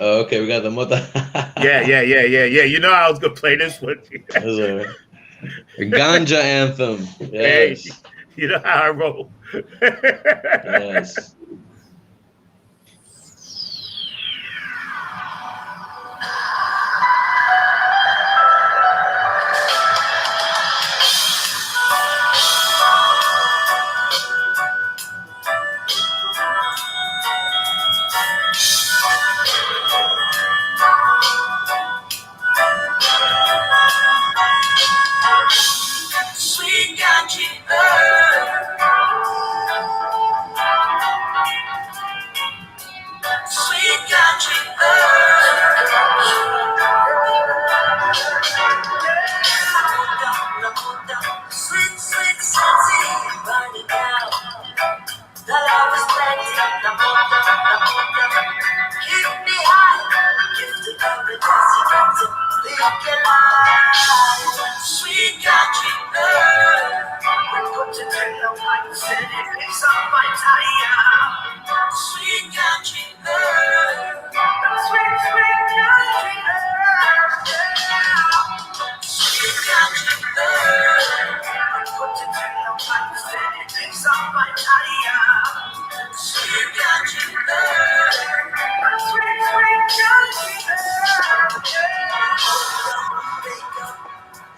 B: Oh, okay, we got the mota.
A: Yeah. You know I was gonna play this one.
B: Those are ganja anthem.
A: Hey,
B: Yes,
A: you know how I roll.
B: yes.
A: Sweet country sweet country sweet, sweet, sweet, burning down. The love is plenty, the water, keep me high, give the evidence you got to live your life. Sweet country when put to tell the white city, it's up my tire. Sweet country sweet, sweet country sweet country when put to tell the white city, it's up my tire. Sweet country sweet, sweet country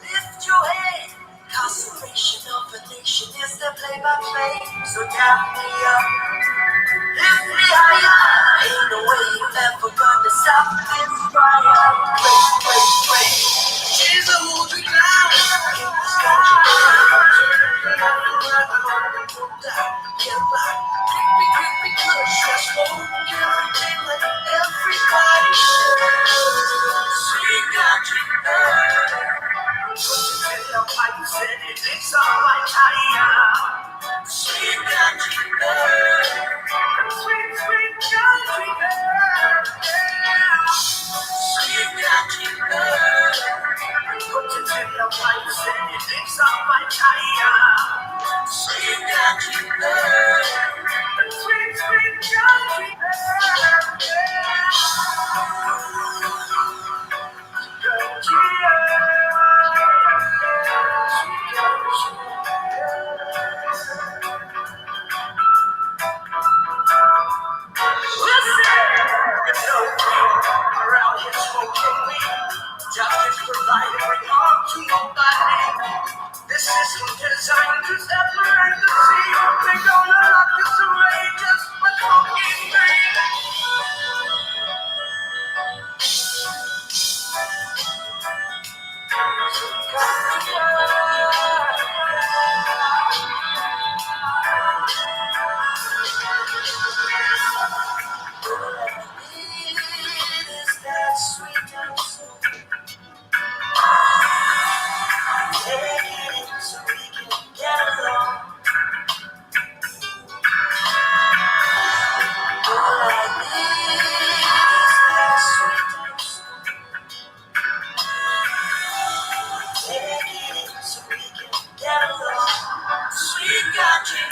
A: lift your head. Consolation of a nation is the play-by-play. So down me up, lift me higher. Ain't no way you ever gonna stop this fire. Wait. She's a movie clown. Get back, creepy, kush, just won't guarantee let everybody sweet country you said it makes all my tire. Sweet country sweet, sweet country sweet country put it in the pipe, said it makes all my tire. Sweet country sweet, sweet country this system designed to separate the sea. They gonna lock us away just for talking is that sweet and soul. Take it so we can get along. All I need is that sweet and soul. Take it so we can get along. Sweet country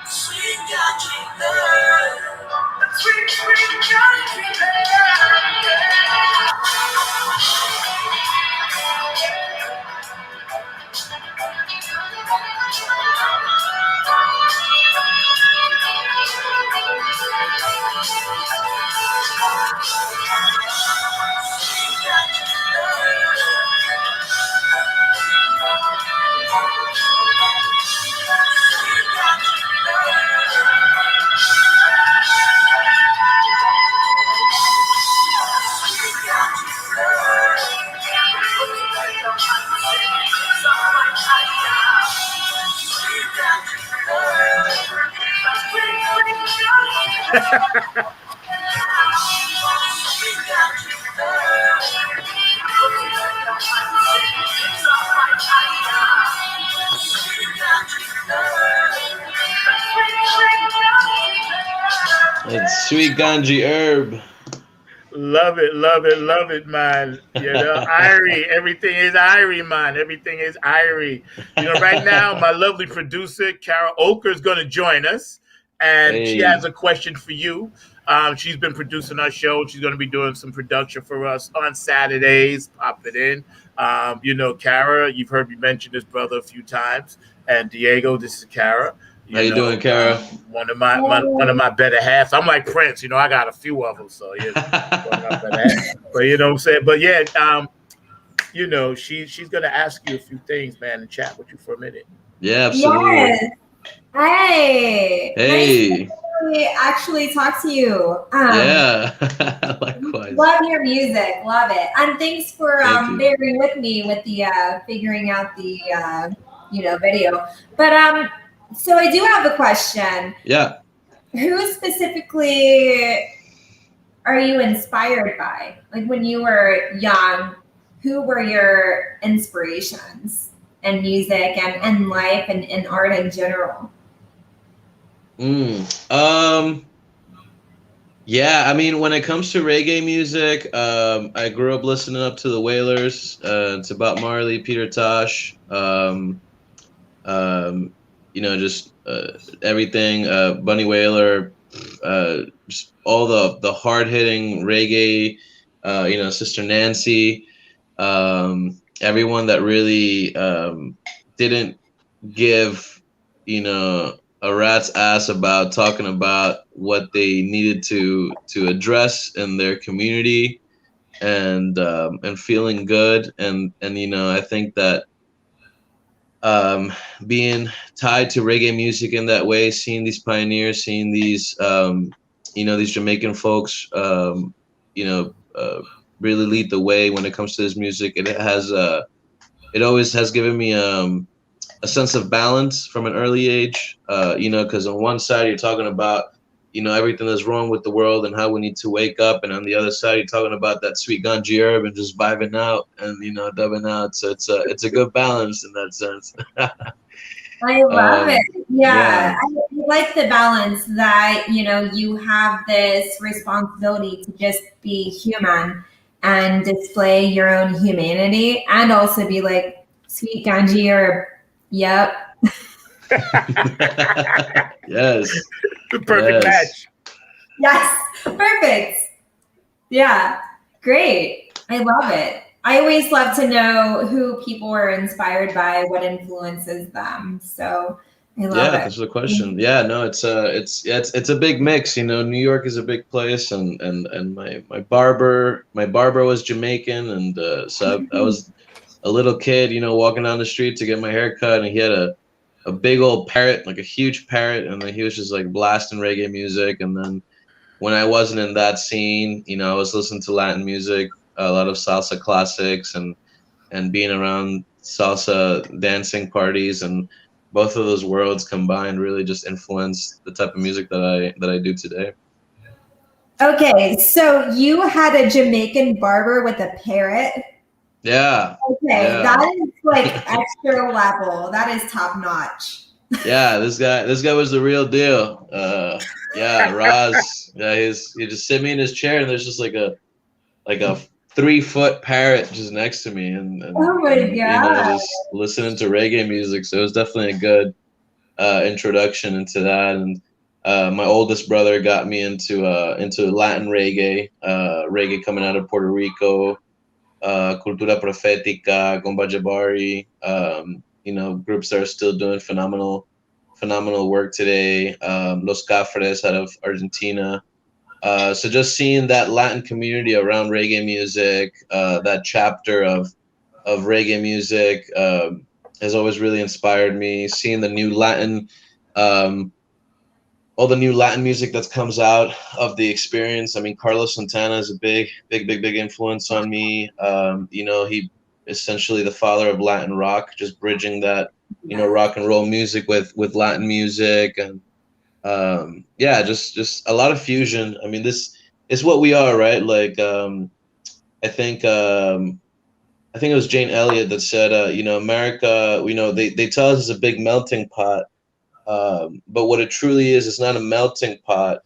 A: sweet country sweet, sweet country
B: It's Sweet Ganji Herb.
A: Love it, love it, love it, man. You know, Irie, everything is Irie, man. Everything is Irie. You know, right now, my lovely producer, Carol Oker, is going to join us, and she has
B: Hey,
A: a question for you. She's been producing our show. She's going to be doing some production for us on Saturdays. Pop it in. You know, Kara, you've heard me mention this brother a few times, and Diego, this is Kara.
B: how
A: You
B: you doing,
A: know,
B: Kara?
A: one of my better halves. I'm like Prince, you know. I got a few of them, so yeah, one of my better halves. But you know what I'm saying. But yeah, you know, she's gonna ask you a few things, man, and chat with you for a minute.
B: Yeah, absolutely.
C: Yes. Hey, nice
B: Hey,
C: to actually talk to you.
B: yeah, likewise.
C: Love your music, love it, and thanks for
B: Thank you.
C: bearing with me with the figuring out the video. But so I do have a question.
B: Yeah.
C: Who specifically are you inspired by? Like when you were young, who were your inspirations in music and life and in art in general?
B: Yeah, I mean, when it comes to reggae music, I grew up listening up to the Wailers. It's about Marley, Peter Tosh, you know, just everything. Bunny Wailer, just all the hard hitting reggae. You know, Sister Nancy, everyone that really didn't give, you know, a rat's ass about talking about what they needed to address in their community, and feeling good, and you know, I think that being tied to reggae music in that way, seeing these pioneers, seeing these you know, these Jamaican folks, you know, really lead the way when it comes to this music. It always has given me a sense of balance from an early age, you know, because on one side you're talking about, you know, everything that's wrong with the world and how we need to wake up, and on the other side you're talking about that sweet ganji herb and just vibing out and, you know, dubbing out. So it's a good balance in that sense.
C: I love it.
B: Yeah,
C: Yeah. I like the balance that, you know, you have this responsibility to just be human and display your own humanity and also be like, sweet Ganji or, yep.
B: yes,
A: The perfect
B: yes.
A: match.
C: Yes. Perfect. Yeah. Great. I love it. I always love to know who people are inspired by, what influences them. So I love
B: Yeah,
C: it.
B: that's the question. Yeah, no, it's a big mix. You know, New York is a big place, and my barber was Jamaican, and so I was a little kid, you know, walking down the street to get my hair cut, and he had a big old parrot, like a huge parrot, and then he was just like blasting reggae music. And then when I wasn't in that scene, you know, I was listening to Latin music, a lot of salsa classics, and being around salsa dancing parties, and both of those worlds combined really just influenced the type of music that I do today.
C: Okay, so you had a Jamaican barber with a parrot.
B: Yeah.
C: Okay,
B: Yeah.
C: that is like extra level. That is top notch.
B: Yeah, this guy was the real deal. Yeah, Roz. Yeah, he just sit me in his chair, and there's just like a 3-foot parrot just next to me, and
C: Oh my
B: you know,
C: God.
B: just listening to reggae music. So it was definitely a good introduction into that. And my oldest brother got me into Latin reggae coming out of Puerto Rico, Cultura Profética, Gomba Jabari, you know, groups that are still doing phenomenal work today. Los Cafres out of Argentina. So just seeing that Latin community around reggae music, that chapter of reggae music, has always really inspired me. Seeing the new Latin, all the new Latin music that comes out of the experience. I mean, Carlos Santana is a big influence on me. You know, he essentially the father of Latin rock, just bridging that, you know, rock and roll music with Latin music. And yeah, just a lot of fusion. I mean, this is what we are, right? Like, I think it was Jane Elliott that said, you know, America, you know, they tell us it's a big melting pot, but what it truly is, it's not a melting pot,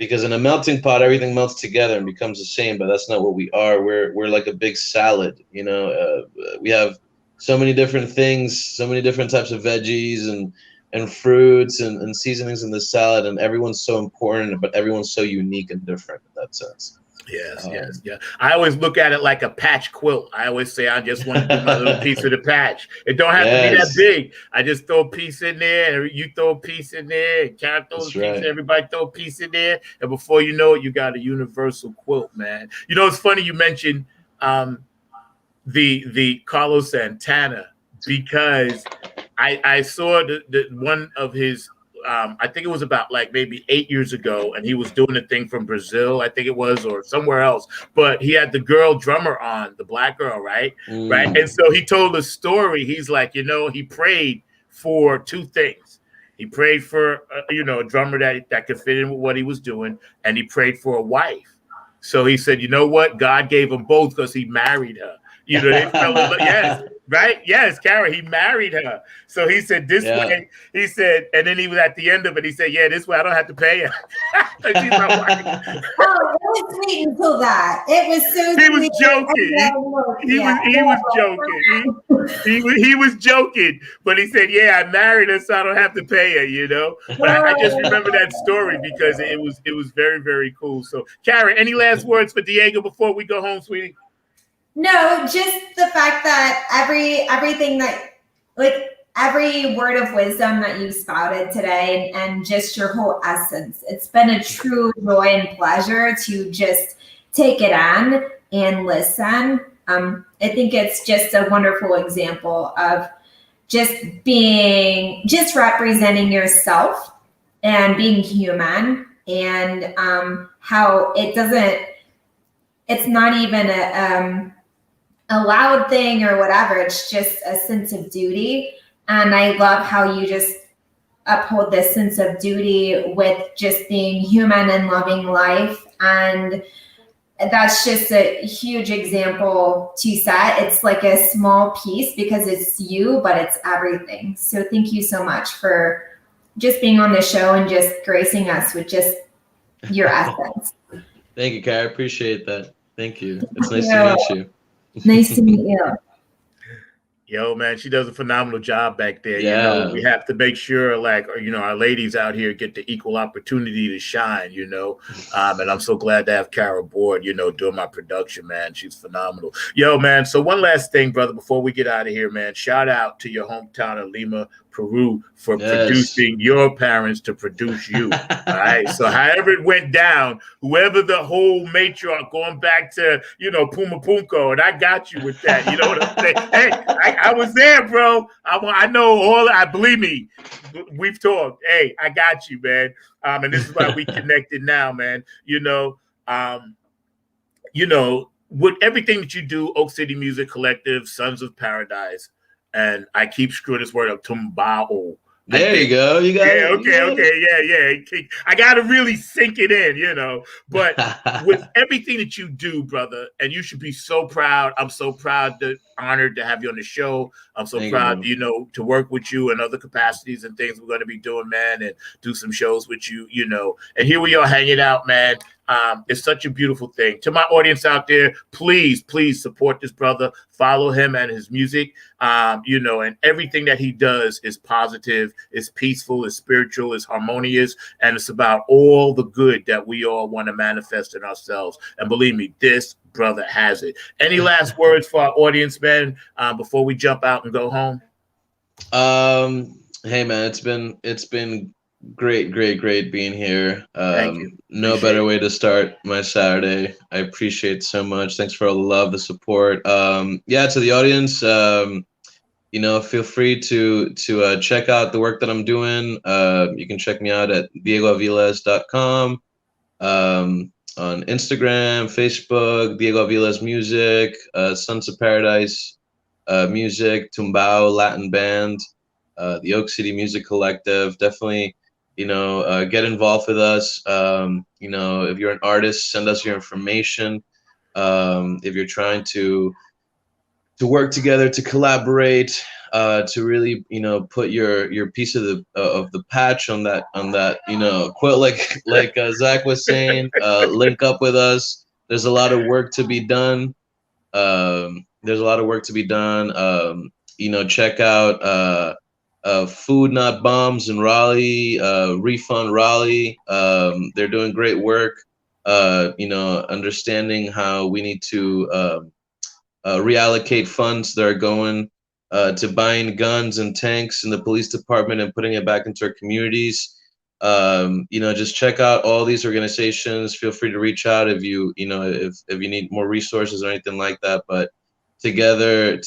B: because in a melting pot, everything melts together and becomes the same. But that's not what we are. We're like a big salad. You know, we have so many different things, so many different types of veggies and fruits and seasonings in the salad, and everyone's so important, but everyone's so unique and different in that sense.
A: Yes, yes, yeah. I always look at it like a patch quilt. I always say I just want to do my little piece of the patch. It don't have to be that big. I just throw a piece in there, and you throw a piece in there, and Karen throws a piece, everybody throw a piece in there, and before you know it, you got a universal quilt, man. You know, it's funny you mentioned the Carlos Santana, because I saw the one of his. I think it was about like maybe 8 years ago, and he was doing a thing from Brazil, I think it was, or somewhere else. But he had the girl drummer on, the black girl, right? Right. And so he told a story. He's like, you know, he prayed for two things. He prayed for, you know, a drummer that could fit in with what he was doing, and he prayed for a wife. So he said, you know what? God gave him both because he married her. You know, they fell in love. Yes, right? Yes, Kara, he married her. So he said, this way, he said, and then he was at the end of it, he said, yeah, this way I don't have to pay her. She's my wife.
C: Oh, it was sweet until that. It was so
A: He was joking. He was joking. He was joking. But he said, yeah, I married her, so I don't have to pay her, you know? But I just remember that story because it was very, very cool. So, Kara, any last words for Diego before we go home, sweetie?
C: No, just the fact that everything that, like, every word of wisdom that you spouted today and just your whole essence, it's been a true joy and pleasure to just take it on and listen. I think it's just a wonderful example of just representing yourself and being human, and how it's not even a loud thing or whatever. It's just a sense of duty. And I love how you just uphold this sense of duty with just being human and loving life. And that's just a huge example to set. It's like a small piece because it's you, but it's everything. So thank you so much for just being on the show and just gracing us with just your essence.
B: Thank you, Kara. I appreciate that. Thank you. It's nice to meet you.
C: Nice to meet you.
A: Yo, man, she does a phenomenal job back there.
B: Yeah.
A: You know, we have to make sure, like, you know, our ladies out here get the equal opportunity to shine, you know. And I'm so glad to have Kara aboard, you know, doing my production, man. She's phenomenal. Yo, man, so one last thing, brother, before we get out of here, man. Shout out to your hometown of Lima, Peru, for producing your parents to produce you. All right. So however it went down, whoever the whole matriarch, going back to, you know, Puma Punko, and I got you with that. You know what I'm saying? Hey, I was there, bro. I know all. Believe me, we've talked. Hey, I got you, man. And this is why we connected now, man. You know, with everything that you do, Oak City Music Collective, Sons of Paradise. And I keep screwing this word up, Tumbao.
B: There you go. You got it.
A: Okay. Yeah. I got to really sink it in, you know. But with everything that you do, brother, and you should be so proud. I'm so proud, honored to have you on the show. I'm so proud, you know, to work with you in other capacities and things we're going to be doing, man, and do some shows with you, you know. And here we are hanging out, man. It's such a beautiful thing. To my audience out there, please support this brother. Follow him and his music. You know, and everything that he does is positive, is peaceful, is spiritual, is harmonious, and it's about all the good that we all want to manifest in ourselves. And believe me, this brother has it. Any last words for our audience, man, before we jump out and go home?
B: Hey, man, it's been great being here.
A: Thank you.
B: No better way to start my Saturday. I appreciate so much. Thanks for all the love, the support. Yeah, to the audience, you know, feel free to check out the work that I'm doing. You can check me out at diegoaviles.com, on Instagram, Facebook, Diego Aviles Music, Sons of Paradise Music, Tumbao Latin Band, the Oak City Music Collective. Definitely, you know, get involved with us. You know, if you're an artist, send us your information. If you're trying to work together, to collaborate, to really, put your piece of the patch on that quilt, like Zach was saying. Link up with us. There's a lot of work to be done. Check out Food Not Bombs in Raleigh, Refund Raleigh. They're doing great work. Understanding how we need to reallocate funds that are going to buying guns and tanks in the police department and putting it back into our communities. Just check out all these organizations. Feel free to reach out if you need more resources or anything like that. But together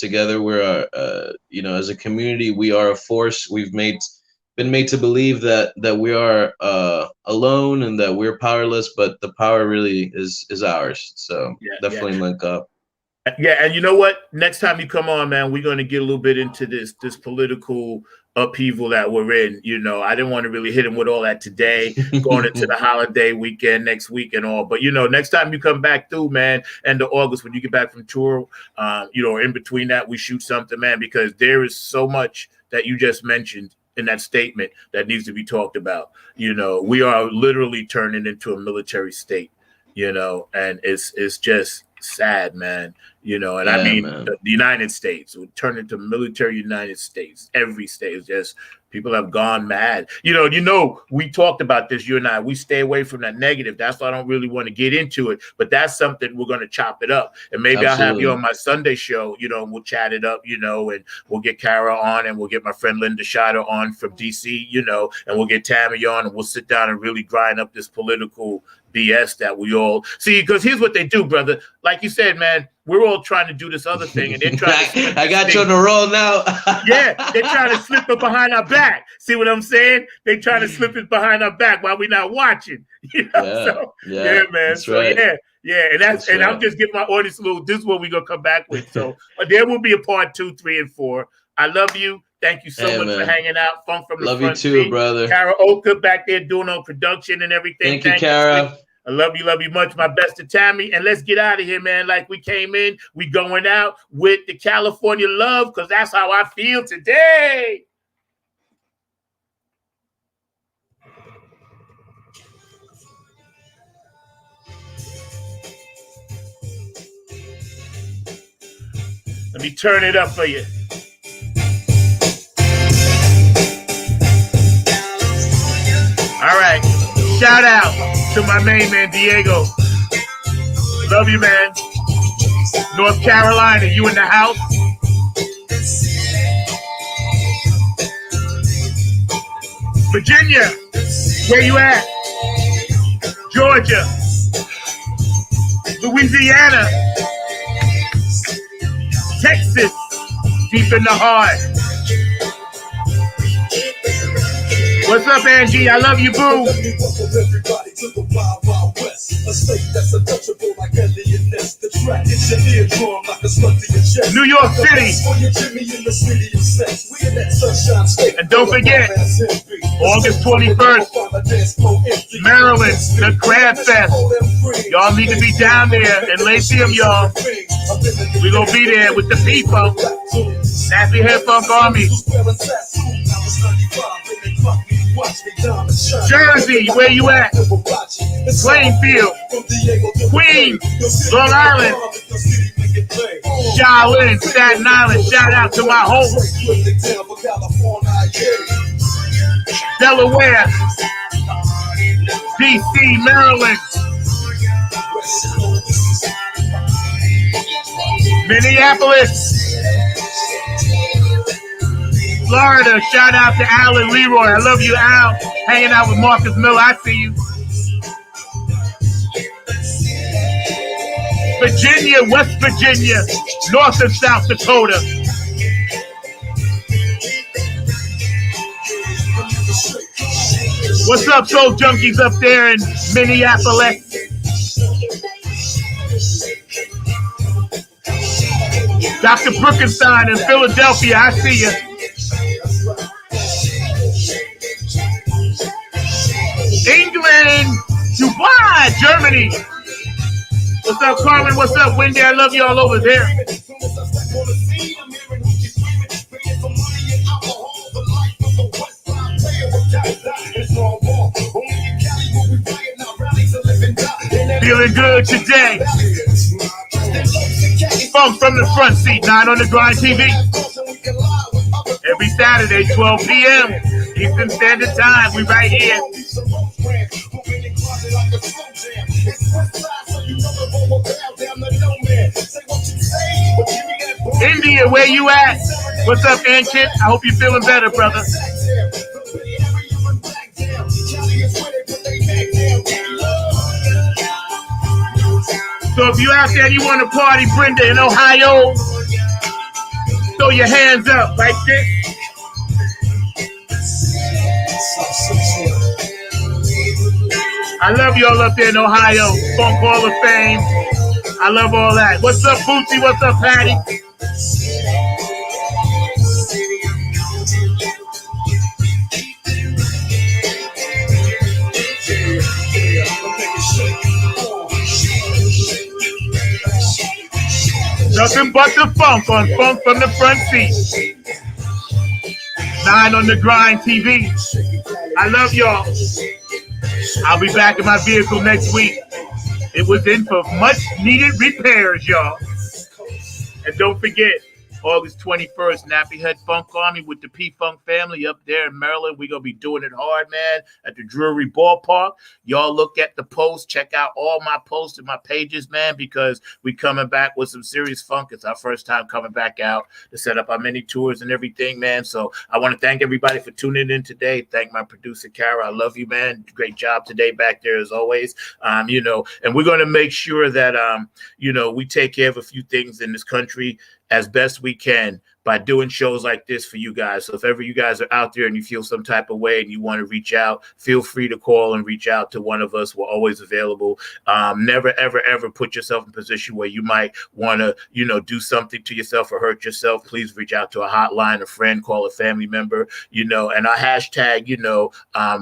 B: we're as a community, we are a force. We've been made to believe that we are alone and that we're powerless, but the power really is ours. So definitely link up.
A: Yeah, and you know what? Next time you come on, man, we're going to get a little bit into this political upheaval that we're in. I didn't want to really hit him with all that today, going into the holiday weekend next week and all. But next time you come back through, man, end of August when you get back from tour, in between that we shoot something, man, because there is so much that you just mentioned in that statement that needs to be talked about. We are literally turning into a military state, and it's just sad, man. I mean, the United States would turn into military United States. Every state is just, people have gone mad. We talked about this, you and I. We stay away from that negative. That's why I don't really want to get into it. But that's something we're going to chop it up. And maybe Absolutely. I'll have you on my Sunday show, and we'll chat it up, and we'll get Kara on, and we'll get my friend Linda Shader on from DC, and we'll get Tammy on, and we'll sit down and really grind up this political BS that we all see. Because here's what they do, brother. Like you said, man, we're all trying to do this other thing, and they're trying to
B: I got you on the roll now.
A: Yeah, they're trying to slip it behind our back. See what I'm saying? They're trying to slip it behind our back while we're not watching. Yeah, man. So right. Yeah, and that's right. I'm just giving my audience a little. This is what we're gonna come back with. So there will be a part 2, 3, and 4. I love you. Thank you so much for hanging out. Funk from the
B: love
A: front
B: you too,
A: seat.
B: brother.
A: Kara Oka back there doing on production and everything.
B: Thank you, Kara.
A: I love you much. My best to Tammy. And let's get out of here, man. Like we came in, we going out with the California love, because that's how I feel today. Let me turn it up for you. All right. Shout out to my main man, Diego. Love you, man. North Carolina, you in the house? Virginia, where you at? Georgia, Louisiana, Texas, deep in the heart. What's up, Angie? I love you, boo. New York City. And don't forget, August 21st, Maryland, the Crab Fest. Y'all need to be down there in Lyceum, y'all. We're going to be there with the people. Nappy Head Funk Army. Jersey, where you at? Plainfield, Queens, Long Island, Shaolin, Staten Island. Shout out to my host. Delaware, DC, Maryland, Minneapolis, Florida. Shout out to Alan Leroy. I love you, Al. Hanging out with Marcus Miller. I see you. Virginia, West Virginia, North and South Dakota. What's up, Soul Junkies up there in Minneapolis? Dr. Brookenstein in Philadelphia, I see you. England, Dubai, Germany. What's up, Carmen? What's up, Wendy? I love you all over there. Feeling good today. Funk from the front seat, 9 on the Grind TV. Every Saturday, 12 p.m. Eastern Standard Time. We right here. India, where you at? What's up, Ankit? I hope you're feeling better, brother. So if you out there and you want to party, Brenda, in Ohio, throw your hands up like this. I love y'all up there in Ohio. Funk Hall of Fame. I love all that. What's up, Bootsy? What's up, Patty? Nothing but the funk on Funk from the Front Seat. 9 on the Grind TV. I love y'all. I'll be back in my vehicle next week. It was in for much needed repairs, y'all. And don't forget, August 21st, Nappy Head Funk Army with the P-Funk family up there in Maryland. We're going to be doing it hard, man, at the Drury Ballpark. Y'all look at the post. Check out all my posts and my pages, man, because we coming back with some serious funk. It's our first time coming back out to set up our mini tours and everything, man. So I want to thank everybody for tuning in today. Thank my producer, Kara. I love you, man. Great job today back there as always. And we're going to make sure that, we take care of a few things in this country as best we can by doing shows like this for you guys. So if ever you guys are out there and you feel some type of way and you want to reach out, feel free to call and reach out to one of us. We're always available. Never, ever, ever put yourself in a position where you might want to, do something to yourself or hurt yourself. Please reach out to a hotline, a friend, call a family member, and our hashtag,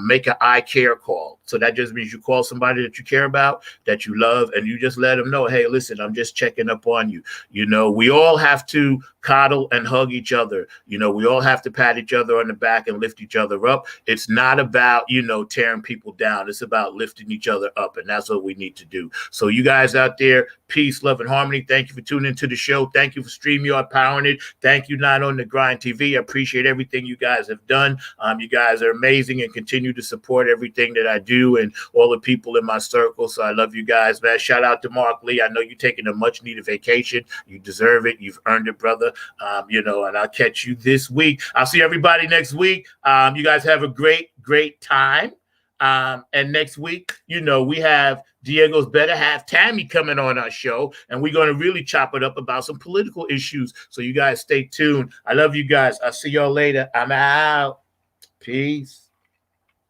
A: make an I care call. So that just means you call somebody that you care about, that you love, and you just let them know, hey, listen, I'm just checking up on you. We all have to coddle and hug each other. We all have to pat each other on the back and lift each other up. It's not about, tearing people down. It's about lifting each other up, and that's what we need to do. So you guys out there, peace, love, and harmony. Thank you for tuning into the show. Thank you for StreamYard powering it. Thank you, 9 on the Grind TV. I appreciate everything you guys have done. You guys are amazing and continue to support everything that I do and all the people in my circle. So I love you guys, man. Shout out to Mark Lee. I know you're taking a much-needed vacation. You deserve it. You've earned it, brother. And I'll catch you this week. I'll see everybody next week. You guys have a great, great time. And next week, we have Diego's better half, Tammy, coming on our show, and we're going to really chop it up about some political issues. So you guys stay tuned. I love you guys. I'll see y'all later. I'm out. Peace.